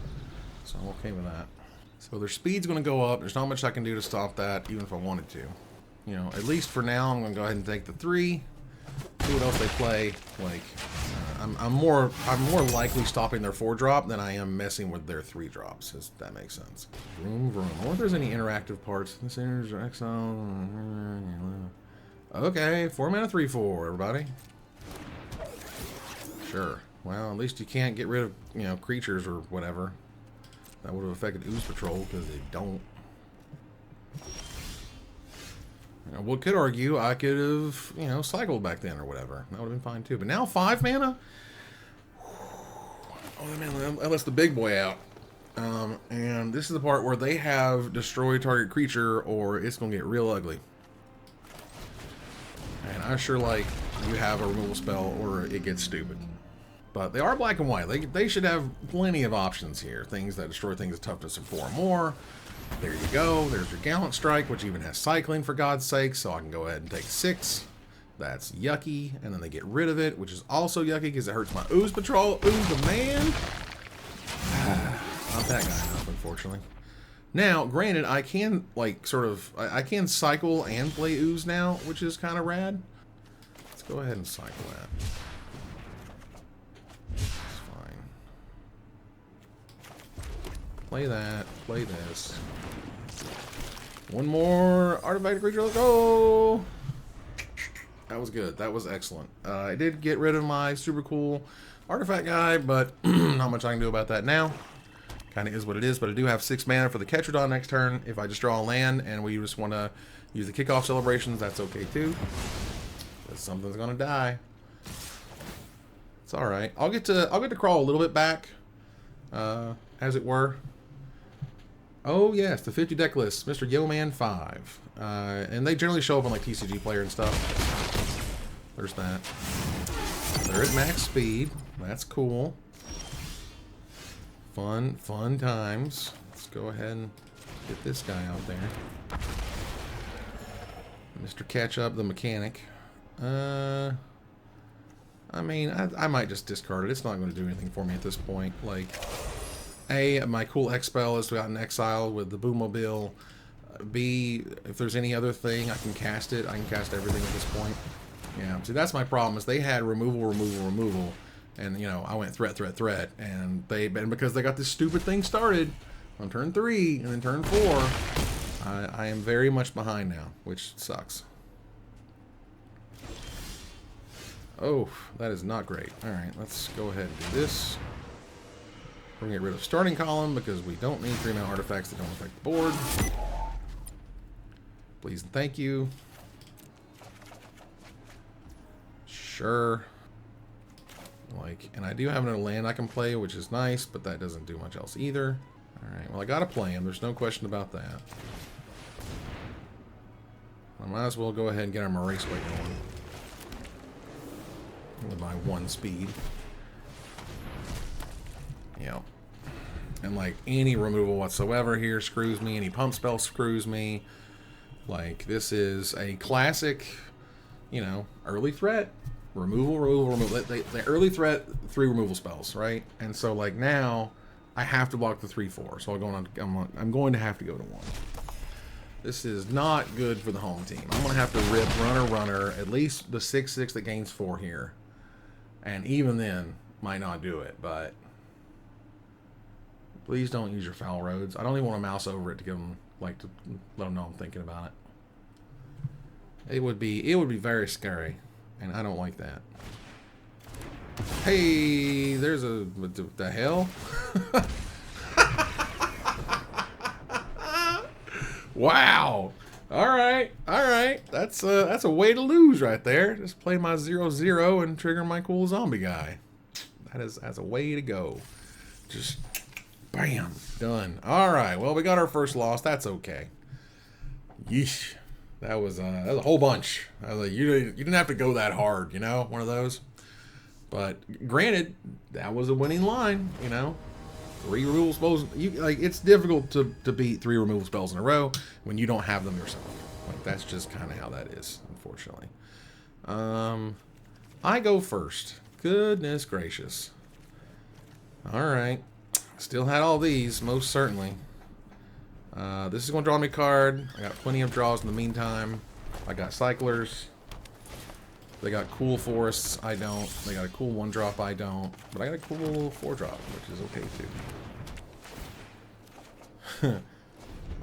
So I'm okay with that. So their speed's going to go up. There's not much I can do to stop that, even if I wanted to. You know, at least for now, I'm going to go ahead and take the 3. See what else they play. Like, I'm more likely stopping their 4-drop than I am messing with their 3-drops. If that makes sense. Vroom vroom. I wonder if there's any interactive parts. This enters exile. Okay, 4 mana 3/4. Everybody. Sure. Well, at least you can't get rid of, you know, creatures or whatever. That would have affected Ooze Patrol because they don't. You know, one could argue I could have, you know, cycled back then or whatever. That would have been fine too. But now 5 mana? Oh man, that lets the big boy out. And this is the part where they have destroy target creature or it's going to get real ugly. And I sure like you have a removal spell or it gets stupid. But they are black and white. They should have plenty of options here. Things that destroy things of toughness of 4 or more. There you go. There's your Gallant Strike, which even has cycling, for God's sake. So I can go ahead and take 6. That's yucky. And then they get rid of it, which is also yucky because it hurts my Ooze Patrol. Ooze the man. Not that guy enough, unfortunately. Now, granted, I can, like, sort of... I can cycle and play Ooze now, which is kind of rad. Let's go ahead and cycle that. Play that. Play this. One more artifact creature. Let's go! That was good. That was excellent. I did get rid of my super cool artifact guy, but not much I can do about that now. Kind of is what it is, but I do have 6 mana for the Ketradon next turn. If I just draw a land and we just want to use the kickoff celebrations, that's okay too. Because something's gonna die. It's all right. I'll get to crawl a little bit back, as it were. Oh yes, the 50 deck list, Mr. Yeoman 5, and they generally show up on like TCG Player and stuff. There's that. They're at max speed. That's cool. Fun times. Let's go ahead and get this guy out there. Mr. Catch-Up, the mechanic. I mean, I might just discard it. It's not going to do anything for me at this point. Like, A, my cool X-Spell is out in exile with the Boomobile. B, if there's any other thing, I can cast it. I can cast everything at this point. Yeah, see, that's my problem, is they had removal. And, you know, I went threat. And because they got this stupid thing started on turn 3 and then turn 4, I am very much behind now, which sucks. Oh, that is not great. Alright, let's go ahead and do this. We're going to get rid of starting column because we don't need 3-mana artifacts that don't affect the board. Please and thank you. Sure. Like, and I do have another land I can play, which is nice, but that doesn't do much else either. Alright, well I gotta play him. There's no question about that. I might as well go ahead and get our Raceway going. With my 1 speed. Yep. And like any removal whatsoever here screws me. Any pump spell screws me. Like, this is a classic, you know, early threat. Removal. The early threat 3 removal spells, right? And so like now I have to block the 3/4. So I'm going to have to go to 1. This is not good for the home team. I'm going to have to rip runner, at least the 6/6 that gains 4 here. And even then, might not do it, but please don't use your foul roads. I don't even want to mouse over it to give them, like, to let them know I'm thinking about it. It would be very scary, and I don't like that. Hey, there's a, what the hell? Wow. All right. That's a way to lose right there. Just play my 0/0 and trigger my cool zombie guy. That's a way to go. Just bam, done. All right. Well, we got our first loss. That's okay. Yeesh. That was a whole bunch. I was like, you didn't have to go that hard, you know, one of those. But granted, that was a winning line, you know. 3 removal spells. It's difficult to beat 3 removal spells in a row when you don't have them yourself. Like, that's just kind of how that is, unfortunately. I go first. Goodness gracious. All right. Still had all these, most certainly. This is going to draw me a card. I got plenty of draws in the meantime. I got cyclers. They got cool forests, I don't. They got a cool 1-drop, I don't. But I got a cool 4-drop, which is okay too.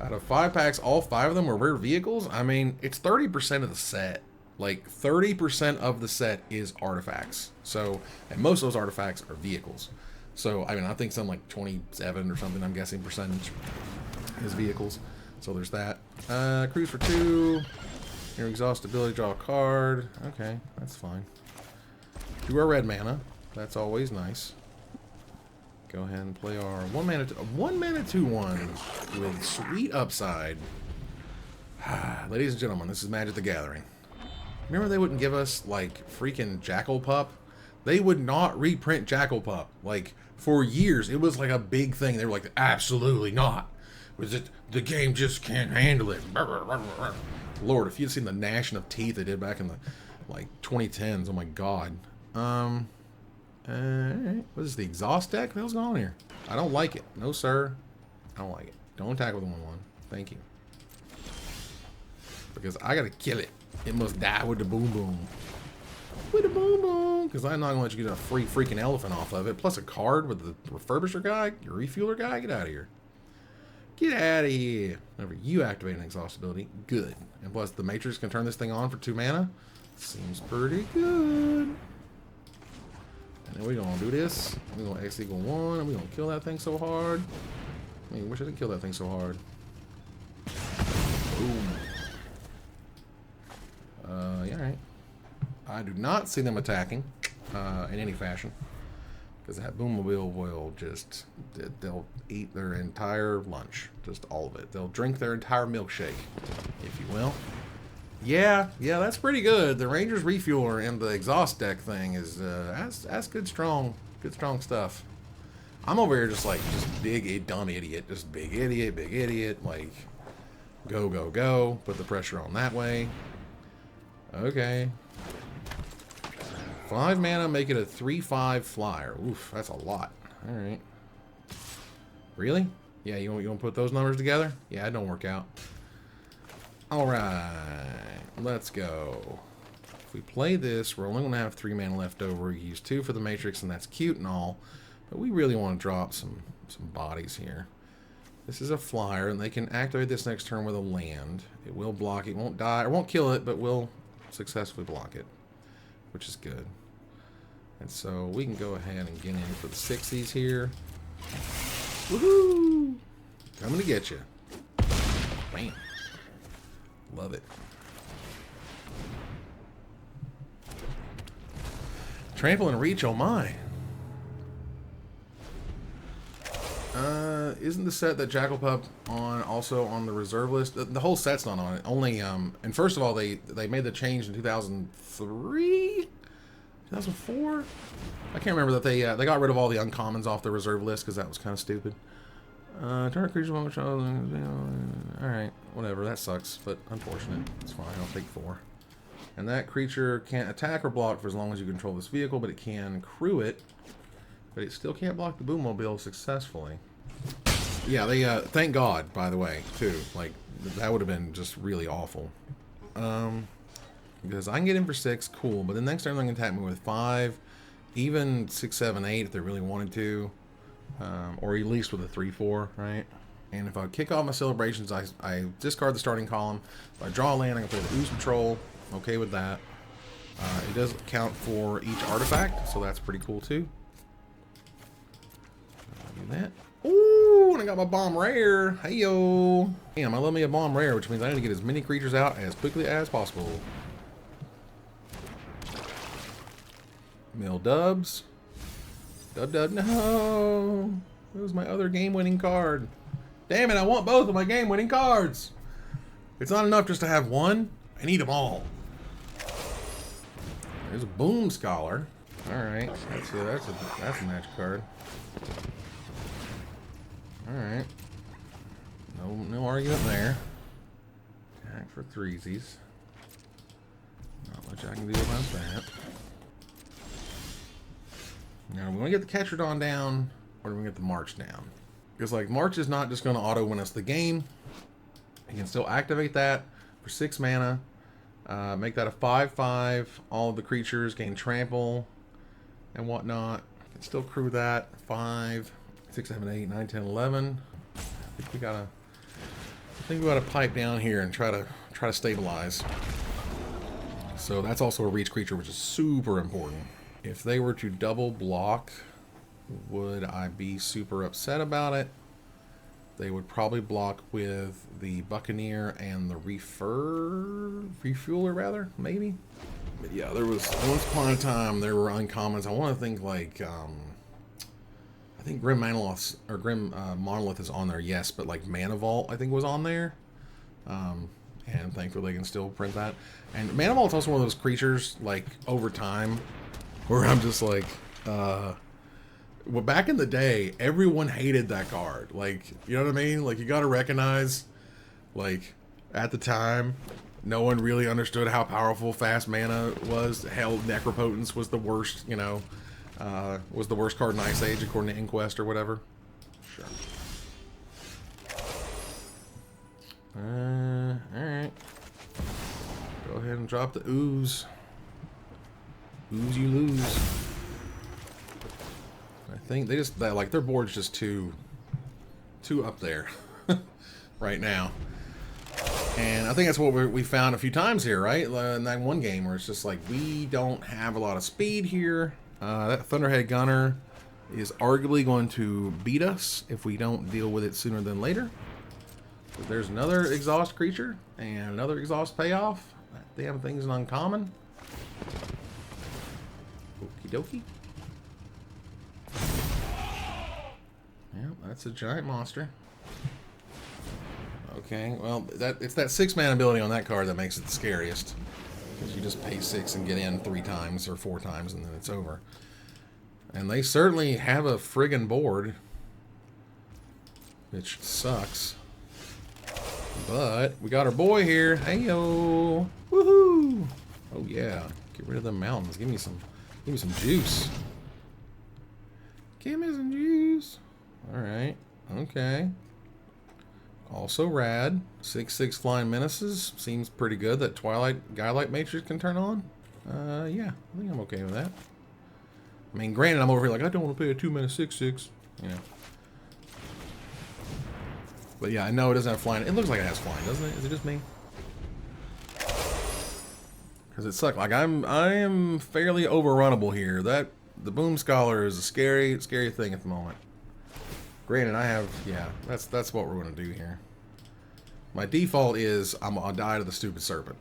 Out of 5 packs, all 5 of them were rare vehicles? I mean, it's 30% of the set. Like, 30% of the set is artifacts. So, and most of those artifacts are vehicles. So, I mean, I think something like 27 or something, I'm guessing, percentage is vehicles. So there's that. Cruise for 2. Your exhaust ability, draw a card. Okay, that's fine. 2 our red mana. That's always nice. Go ahead and play our 1 mana 2/1 with sweet upside. Ladies and gentlemen, this is Magic the Gathering. Remember they wouldn't give us like freaking Jackal Pup? They would not reprint Jackal Pup. Like for years, it was like a big thing. They were like, absolutely not. Was it the game just can't handle it? Lord, if you'd seen the gnashing of teeth they did back in the like 2010s, oh my god. What is the exhaust deck? What the hell's going on here? I don't like it. No, sir. I don't like it. Don't attack with a 1/1. Thank you. Because I gotta kill it. It must die with the boom boom. With the boom boom. Because I'm not gonna let you get a free freaking elephant off of it. Plus a card with the refurbisher guy, your refueler guy. Get out of here. Get out of here. Whenever you activate an exhaust ability, good. And plus the Matrix can turn this thing on for 2 mana. Seems pretty good. And then we're gonna do this. We're gonna X = 1, and we're gonna kill that thing so hard. I mean, wish I didn't kill that thing so hard. Boom. Yeah, alright. I do not see them attacking in any fashion. Because that Boommobile will just, they'll eat their entire lunch. Just all of it. They'll drink their entire milkshake, if you will. Yeah, that's pretty good. The Ranger's Refueler and the exhaust deck thing is, that's good, strong stuff. I'm over here just big, dumb idiot. Just big idiot. Like, go. Put the pressure on that way. Okay. 5 mana, make it a 3/5 flyer. Oof, that's a lot. Alright. Really? Yeah, you want to put those numbers together? Yeah, it don't work out. Alright. Let's go. If we play this, we're only going to have 3 mana left over. We use 2 for the Matrix, and that's cute and all. But we really want to drop some bodies here. This is a flyer, and they can activate this next turn with a land. It will block it. Won't die, or won't kill it, but will successfully block it, which is good. And so we can go ahead and get in for the 60s here. Woohoo! Coming to get you. Bam. Love it. Trample and Reach, oh my. Isn't the set that Jackal Pup also on the reserve list? The whole set's not on it. Only and first of all, they made the change in 2003, 2004. I can't remember that they got rid of all the uncommons off the reserve list because that was kind of stupid. Target creature, all right, whatever. That sucks, but unfortunate. It's fine. I'll take 4. And that creature can't attack or block for as long as you control this vehicle, but it can crew it. But it still can't block the Boommobile successfully. Yeah, they thank God, by the way, too. Like, that would have been just really awful. Because I can get in for 6, cool, but the next turn they're going to attack me with 5, even 6, 7, 8 if they really wanted to. Or at least with a 3-4, right? And if I kick off my celebrations, I discard the starting column. If I draw a land, I can play the Ooze Patrol. Okay with that. It does count for each artifact, so that's pretty cool too. Do that. Ooh, and I got my bomb rare. Hey-yo. Damn, I love me a bomb rare, which means I need to get as many creatures out as quickly as possible. Mill dubs. Dub, no. It was my other game-winning card. Damn it, I want both of my game-winning cards. It's not enough just to have one. I need them all. There's a Boom Scholar. Alright, that's a match card. Alright. No argument there. Attack for threesies. Not much I can do about that. Now, we want to get the Ketradon down, or do we get the March down? Because, like, March is not just going to auto-win us the game. You can still activate that for 6 mana. Make that a 5/5. All of the creatures gain trample and whatnot. Can still crew that. 5, 6, 7, 8, 9, 10, 11. I think we gotta pipe down here and try to stabilize. So that's also a reach creature, which is super important. If they were to double block, would I be super upset about it? They would probably block with the Buccaneer and the Refueler, rather, maybe? But yeah, there was, once upon a time, there were uncommons. I want to think, like, I think Grim Monolith, or Grim Monolith is on there, yes, but, like, Mana Vault, I think, was on there. And thankfully they can still print that. And Mana Vault's also one of those creatures, like, over time, where I'm just like, well, back in the day, everyone hated that card. Like, you know what I mean? Like, you gotta recognize, like, at the time, no one really understood how powerful fast mana was. Hell, Necropotence was the worst, you know, was the worst card in Ice Age, according to Inquest or whatever. Sure. Alright. Go ahead and drop the Ooze. Ooze you lose. I think they just, like, their board's just too up there right now. And I think that's what we found a few times here, right? In that one game where it's just like, we don't have a lot of speed here. That Thunderhead Gunner is arguably going to beat us if we don't deal with it sooner than later. But there's another exhaust creature and another exhaust payoff. Damn thing's an uncommon. Okie dokie. Yeah, that's a giant monster. Okay, well, it's that 6 mana ability on that card that makes it the scariest. Because you just pay 6 and get in 3 times or 4 times and then it's over. And they certainly have a friggin' board. Which sucks. But we got our boy here. Hey-yo. Woohoo! Oh yeah. Get rid of the mountains. Give me some juice. Give me some juice. Alright. Okay. Also rad. 6/6 Flying Menaces. Seems pretty good. That Twilight Guy-Light Matrix can turn on. Yeah. I think I'm okay with that. I mean, granted, I'm over here like, I don't want to pay a 2-mana 6/6. You know. But yeah, I know it doesn't have flying. It looks like it has flying, doesn't it? Is it just me? Because it sucks. Like, I am fairly overrunnable here. The Boom Scholar is a scary thing at the moment. Granted, I have, yeah, that's what we're going to do here. My default is I'll die to the stupid serpent.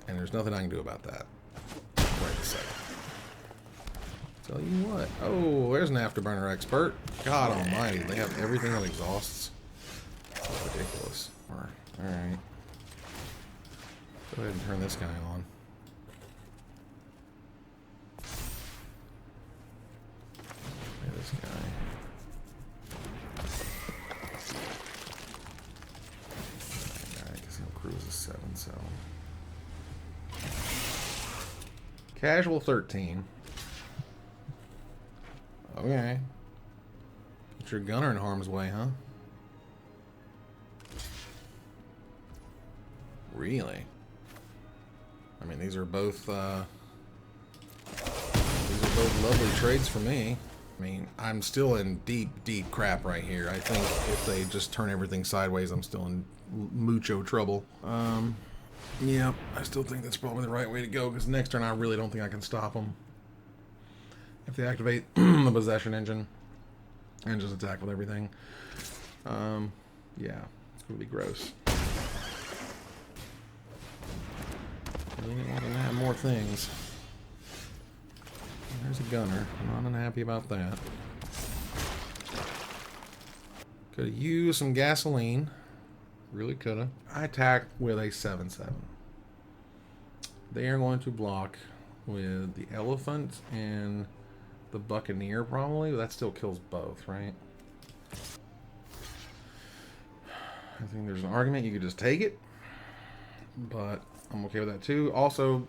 And there's nothing I can do about that. Right this second. Tell you what. Oh, there's an Afterburner expert. God almighty, they have everything that exhausts. That's ridiculous. Alright. Go ahead and turn this guy on. This guy. Alright, because he'll cruise a 7, so. Casual 13. Okay. Put your gunner in harm's way, huh? Really? I mean, these are both lovely trades for me. I mean, I'm still in deep, deep crap right here. I think if they just turn everything sideways, I'm still in mucho trouble. Yeah, I still think that's probably the right way to go, because next turn I really don't think I can stop them. If they activate the possession engine and just attack with everything. Yeah, it's going to be gross. I really want to have more things. There's a gunner. I'm not unhappy about that. Could have used some gasoline. Really could have. I attack with a 7-7. They are going to block with the elephant and the buccaneer, probably. That still kills both, right? I think there's an argument you could just take it, but I'm okay with that too. Also,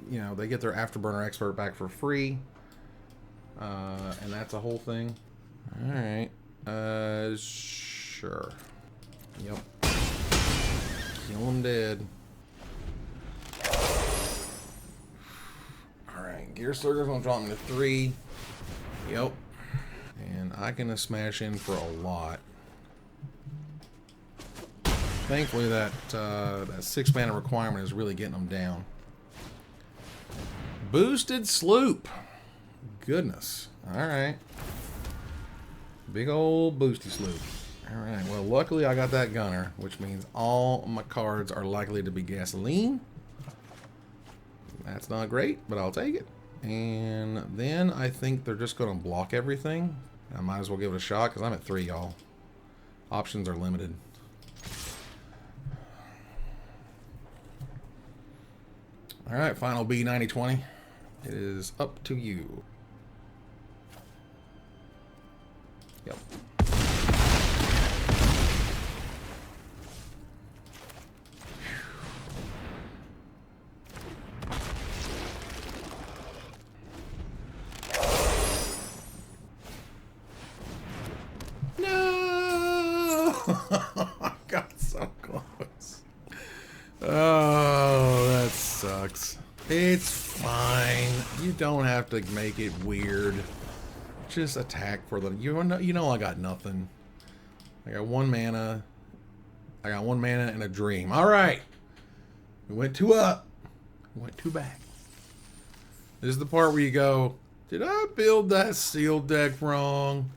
you know, they get their Afterburner Expert back for free, and that's a whole thing. All right, sure. Yep. Kill him dead. All right, Gear Surger's gonna drop him to 3. Yep. And I can smash in for a lot. Thankfully, that 6 mana requirement is really getting them down. Boosted Sloop. Goodness. All right. Big old boosty sloop. All right. Well, luckily I got that gunner, which means all my cards are likely to be gasoline. That's not great, but I'll take it. And then I think they're just going to block everything. I might as well give it a shot because I'm at 3, y'all. Options are limited. All right, final B 90-20. It is up to you. Yep. No! I got so close. Oh, that sucks. It's fine. You don't have to make it weird. Just attack for them. You know I got nothing. I got 1 mana. I got 1 mana and a dream. All right. We went 2 up. We went 2 back. This is the part where you go, did I build that sealed deck wrong?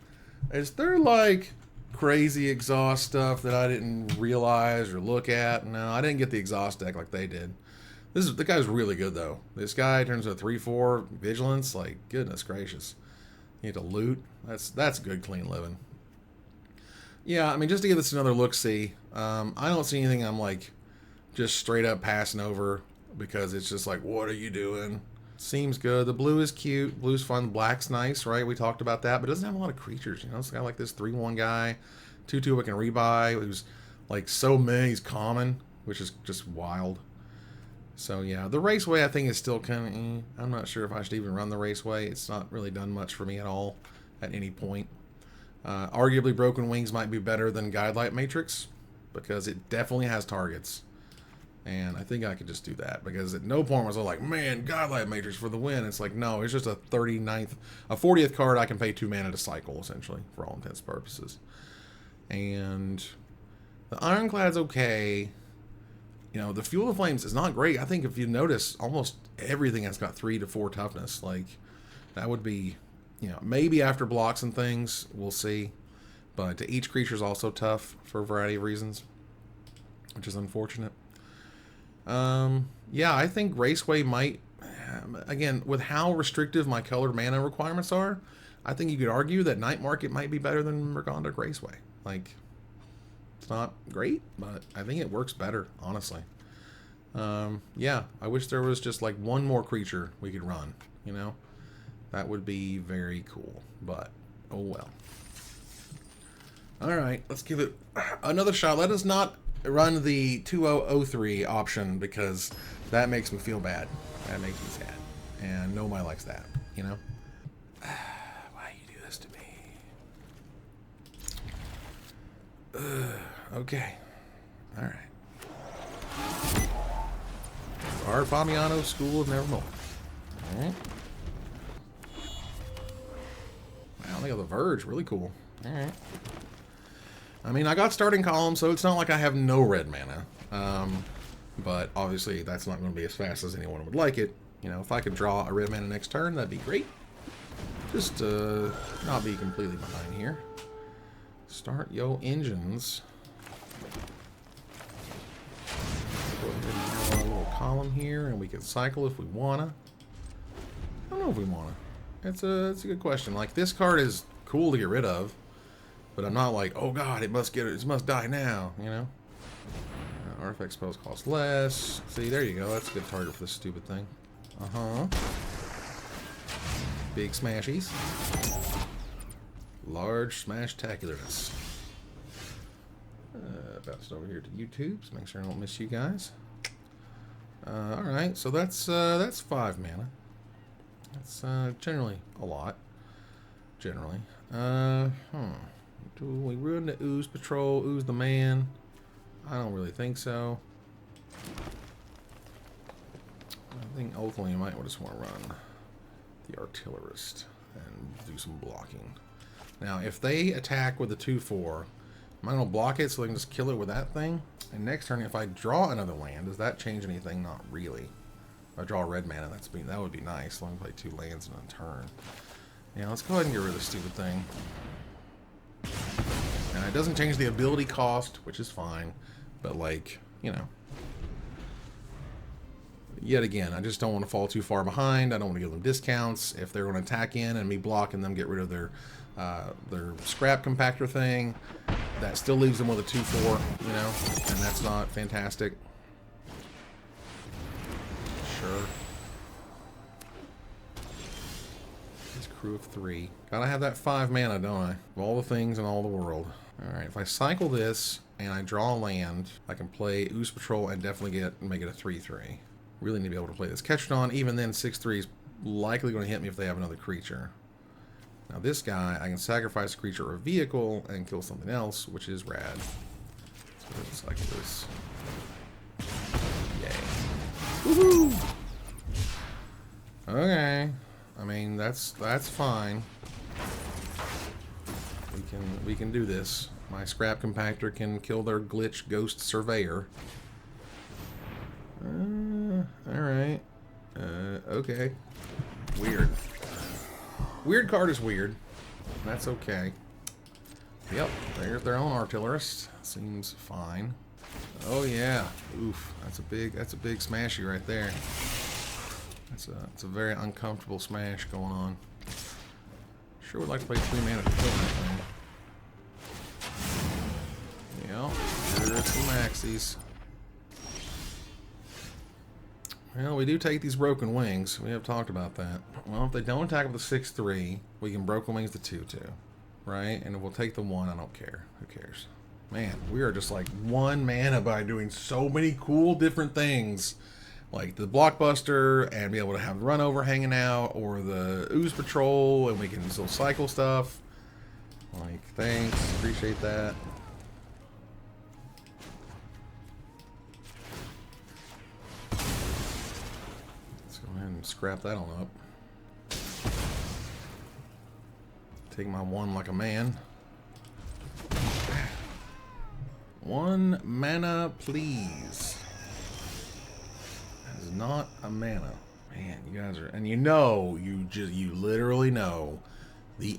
Is there like crazy exhaust stuff that I didn't realize or look at? No, I didn't get the exhaust deck like they did. The guy's really good though. This guy turns into 3/4 vigilance. Like, goodness gracious. You need to loot. That's good, clean living. Yeah, I mean, just to give this another look-see, I don't see anything I'm like just straight up passing over because it's just like, what are you doing? Seems good. The blue is cute. Blue's fun. The black's nice, right? We talked about that, but it doesn't have a lot of creatures. You know, it's got like this 3/1 guy, 2/2 I can rebuy. Who's like so many. He's common, which is just wild. So yeah, the Raceway I think is still kind of. I'm not sure if I should even run the Raceway. It's not really done much for me at all, at any point. Arguably, Broken Wings might be better than Guidelight Matrix because it definitely has targets. And I think I could just do that because at no point was I like, man, Godlight Matrix for the win. It's like, no, it's just a 40th card I can pay 2 mana to cycle, essentially, for all intents and purposes. And the Ironclad's okay. You know, the Fuel of Flames is not great. I think if you notice, almost everything has got 3 to 4 toughness. Like, that would be, you know, maybe after blocks and things, we'll see. But each creature is also tough for a variety of reasons, which is unfortunate. Yeah, I think Raceway might, again, with how restrictive my colored mana requirements are, I think you could argue that Night Market might be better than Mergandic Raceway. Like, it's not great, but I think it works better, honestly. Yeah, I wish there was just like 1 more creature we could run, you know? That would be very cool, but oh well. Alright, let's give it another shot. Let us not run the 2003 option because that makes me feel bad. That makes me sad. And nobody likes that, you know? Why you do this to me? Okay. All right. Our Famiano School of Nevermore. All right. Wow, look at the Verge. Really cool. All right. I mean, I got starting column, so it's not like I have no red mana. But obviously, that's not going to be as fast as anyone would like it. You know, if I could draw a red mana next turn, that'd be great. Just not be completely behind here. Start yo engines. Go ahead and have our little column here, and we can cycle if we wanna. I don't know if we wanna. It's a good question. Like, this card is cool to get rid of, but I'm not like, oh god, it must die now. You know. Artifact spells cost less. See, there you go. That's a good target for this stupid thing. Big smashies. Large smash-tacularness. Bounce it over here to YouTube, so make sure I don't miss you guys. Alright, so that's 5 mana. That's generally a lot. Generally. Do we ruin the Ooze Patrol, Ooze the Man? I don't really think so. I think ultimately you might just want to run the Artillerist and do some blocking. Now, if they attack with the 2/4, am I going to block it so they can just kill it with that thing? And next turn, if I draw another land, does that change anything? Not really. If I draw red mana, that would be nice. Let me play 2 lands in a turn. Yeah, let's go ahead and get rid of this stupid thing. And it doesn't change the ability cost, which is fine. But, like, you know. Yet again, I just don't want to fall too far behind. I don't want to give them discounts. If they're going to attack in and me blocking them, get rid of their scrap compactor thing, that still leaves them with a 2/4, you know, and that's not fantastic. Sure. This crew of 3. Gotta have that 5 mana, don't I? Of all the things in all the world. Alright, if I cycle this and I draw a land, I can play Ooze Patrol and definitely make it a 3/3. Really need to be able to play this Ketchton. Even then, 6/3 is likely going to hit me if they have another creature. Now this guy, I can sacrifice a creature or a vehicle and kill something else, which is rad. So let's cycle this. Yay. Woohoo! Okay. I mean, that's fine. We can do this. My scrap compactor can kill their glitch ghost surveyor. Alright. Okay. Weird. Weird card is weird. That's okay. Yep, there's their own artillerist. Seems fine. Oh yeah. Oof. That's a big smashy right there. It's a very uncomfortable smash going on. Sure would like to play 3 mana to kill that thing. Yep, there's some maxies. Well, we do take these Broken Wings. We have talked about that. Well, if they don't attack with the 6/3, we can Broken Wings the 2/2. Right? And if we'll take the 1, I don't care. Who cares? Man, we are just like 1 mana by doing so many cool different things. Like the Blockbuster, and be able to have Run Over hanging out, or the Ooze Patrol, and we can still cycle stuff. Like, thanks. Appreciate that. And scrap that on up. Take my 1 like a man. 1 mana, please. That is not a mana. Man, you guys are, and you literally know the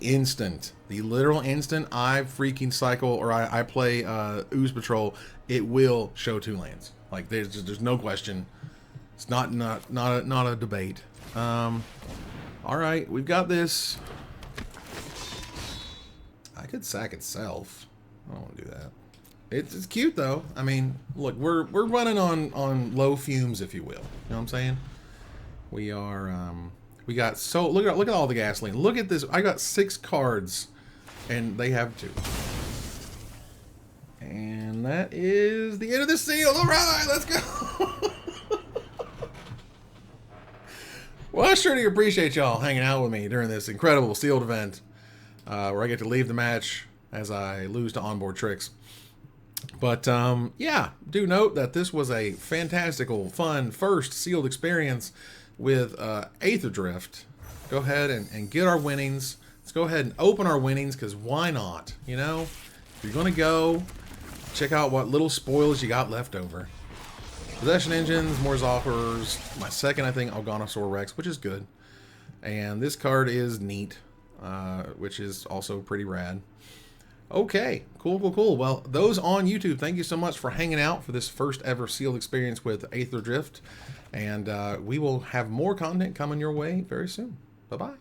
literal instant I freaking cycle or I play Ooze Patrol, it will show 2 lands. Like there's no question. It's not a debate. All right, we've got this. I could sack itself. I don't want to do that. It's cute though. I mean, look, we're running on low fumes, if you will. You know what I'm saying? We are. We got look at all the gasoline. Look at this. I got 6 cards, and they have 2. And that is the end of the seal. All right, let's go. Well, I sure do appreciate y'all hanging out with me during this incredible sealed event, where I get to leave the match as I lose to onboard tricks. But yeah, do note that this was a fantastical, fun first sealed experience with Aetherdrift. Go ahead and get our winnings. Let's go ahead and open our winnings, because why not? You know, if you're going to go, check out what little spoils you got left over. Possession Engines, more Zoppers. My second, I think, Algonosaur Rex, which is good. And this card is neat, which is also pretty rad. Okay, cool, cool, cool. Well, those on YouTube, thank you so much for hanging out for this first ever sealed experience with Aetherdrift. And we will have more content coming your way very soon. Bye-bye.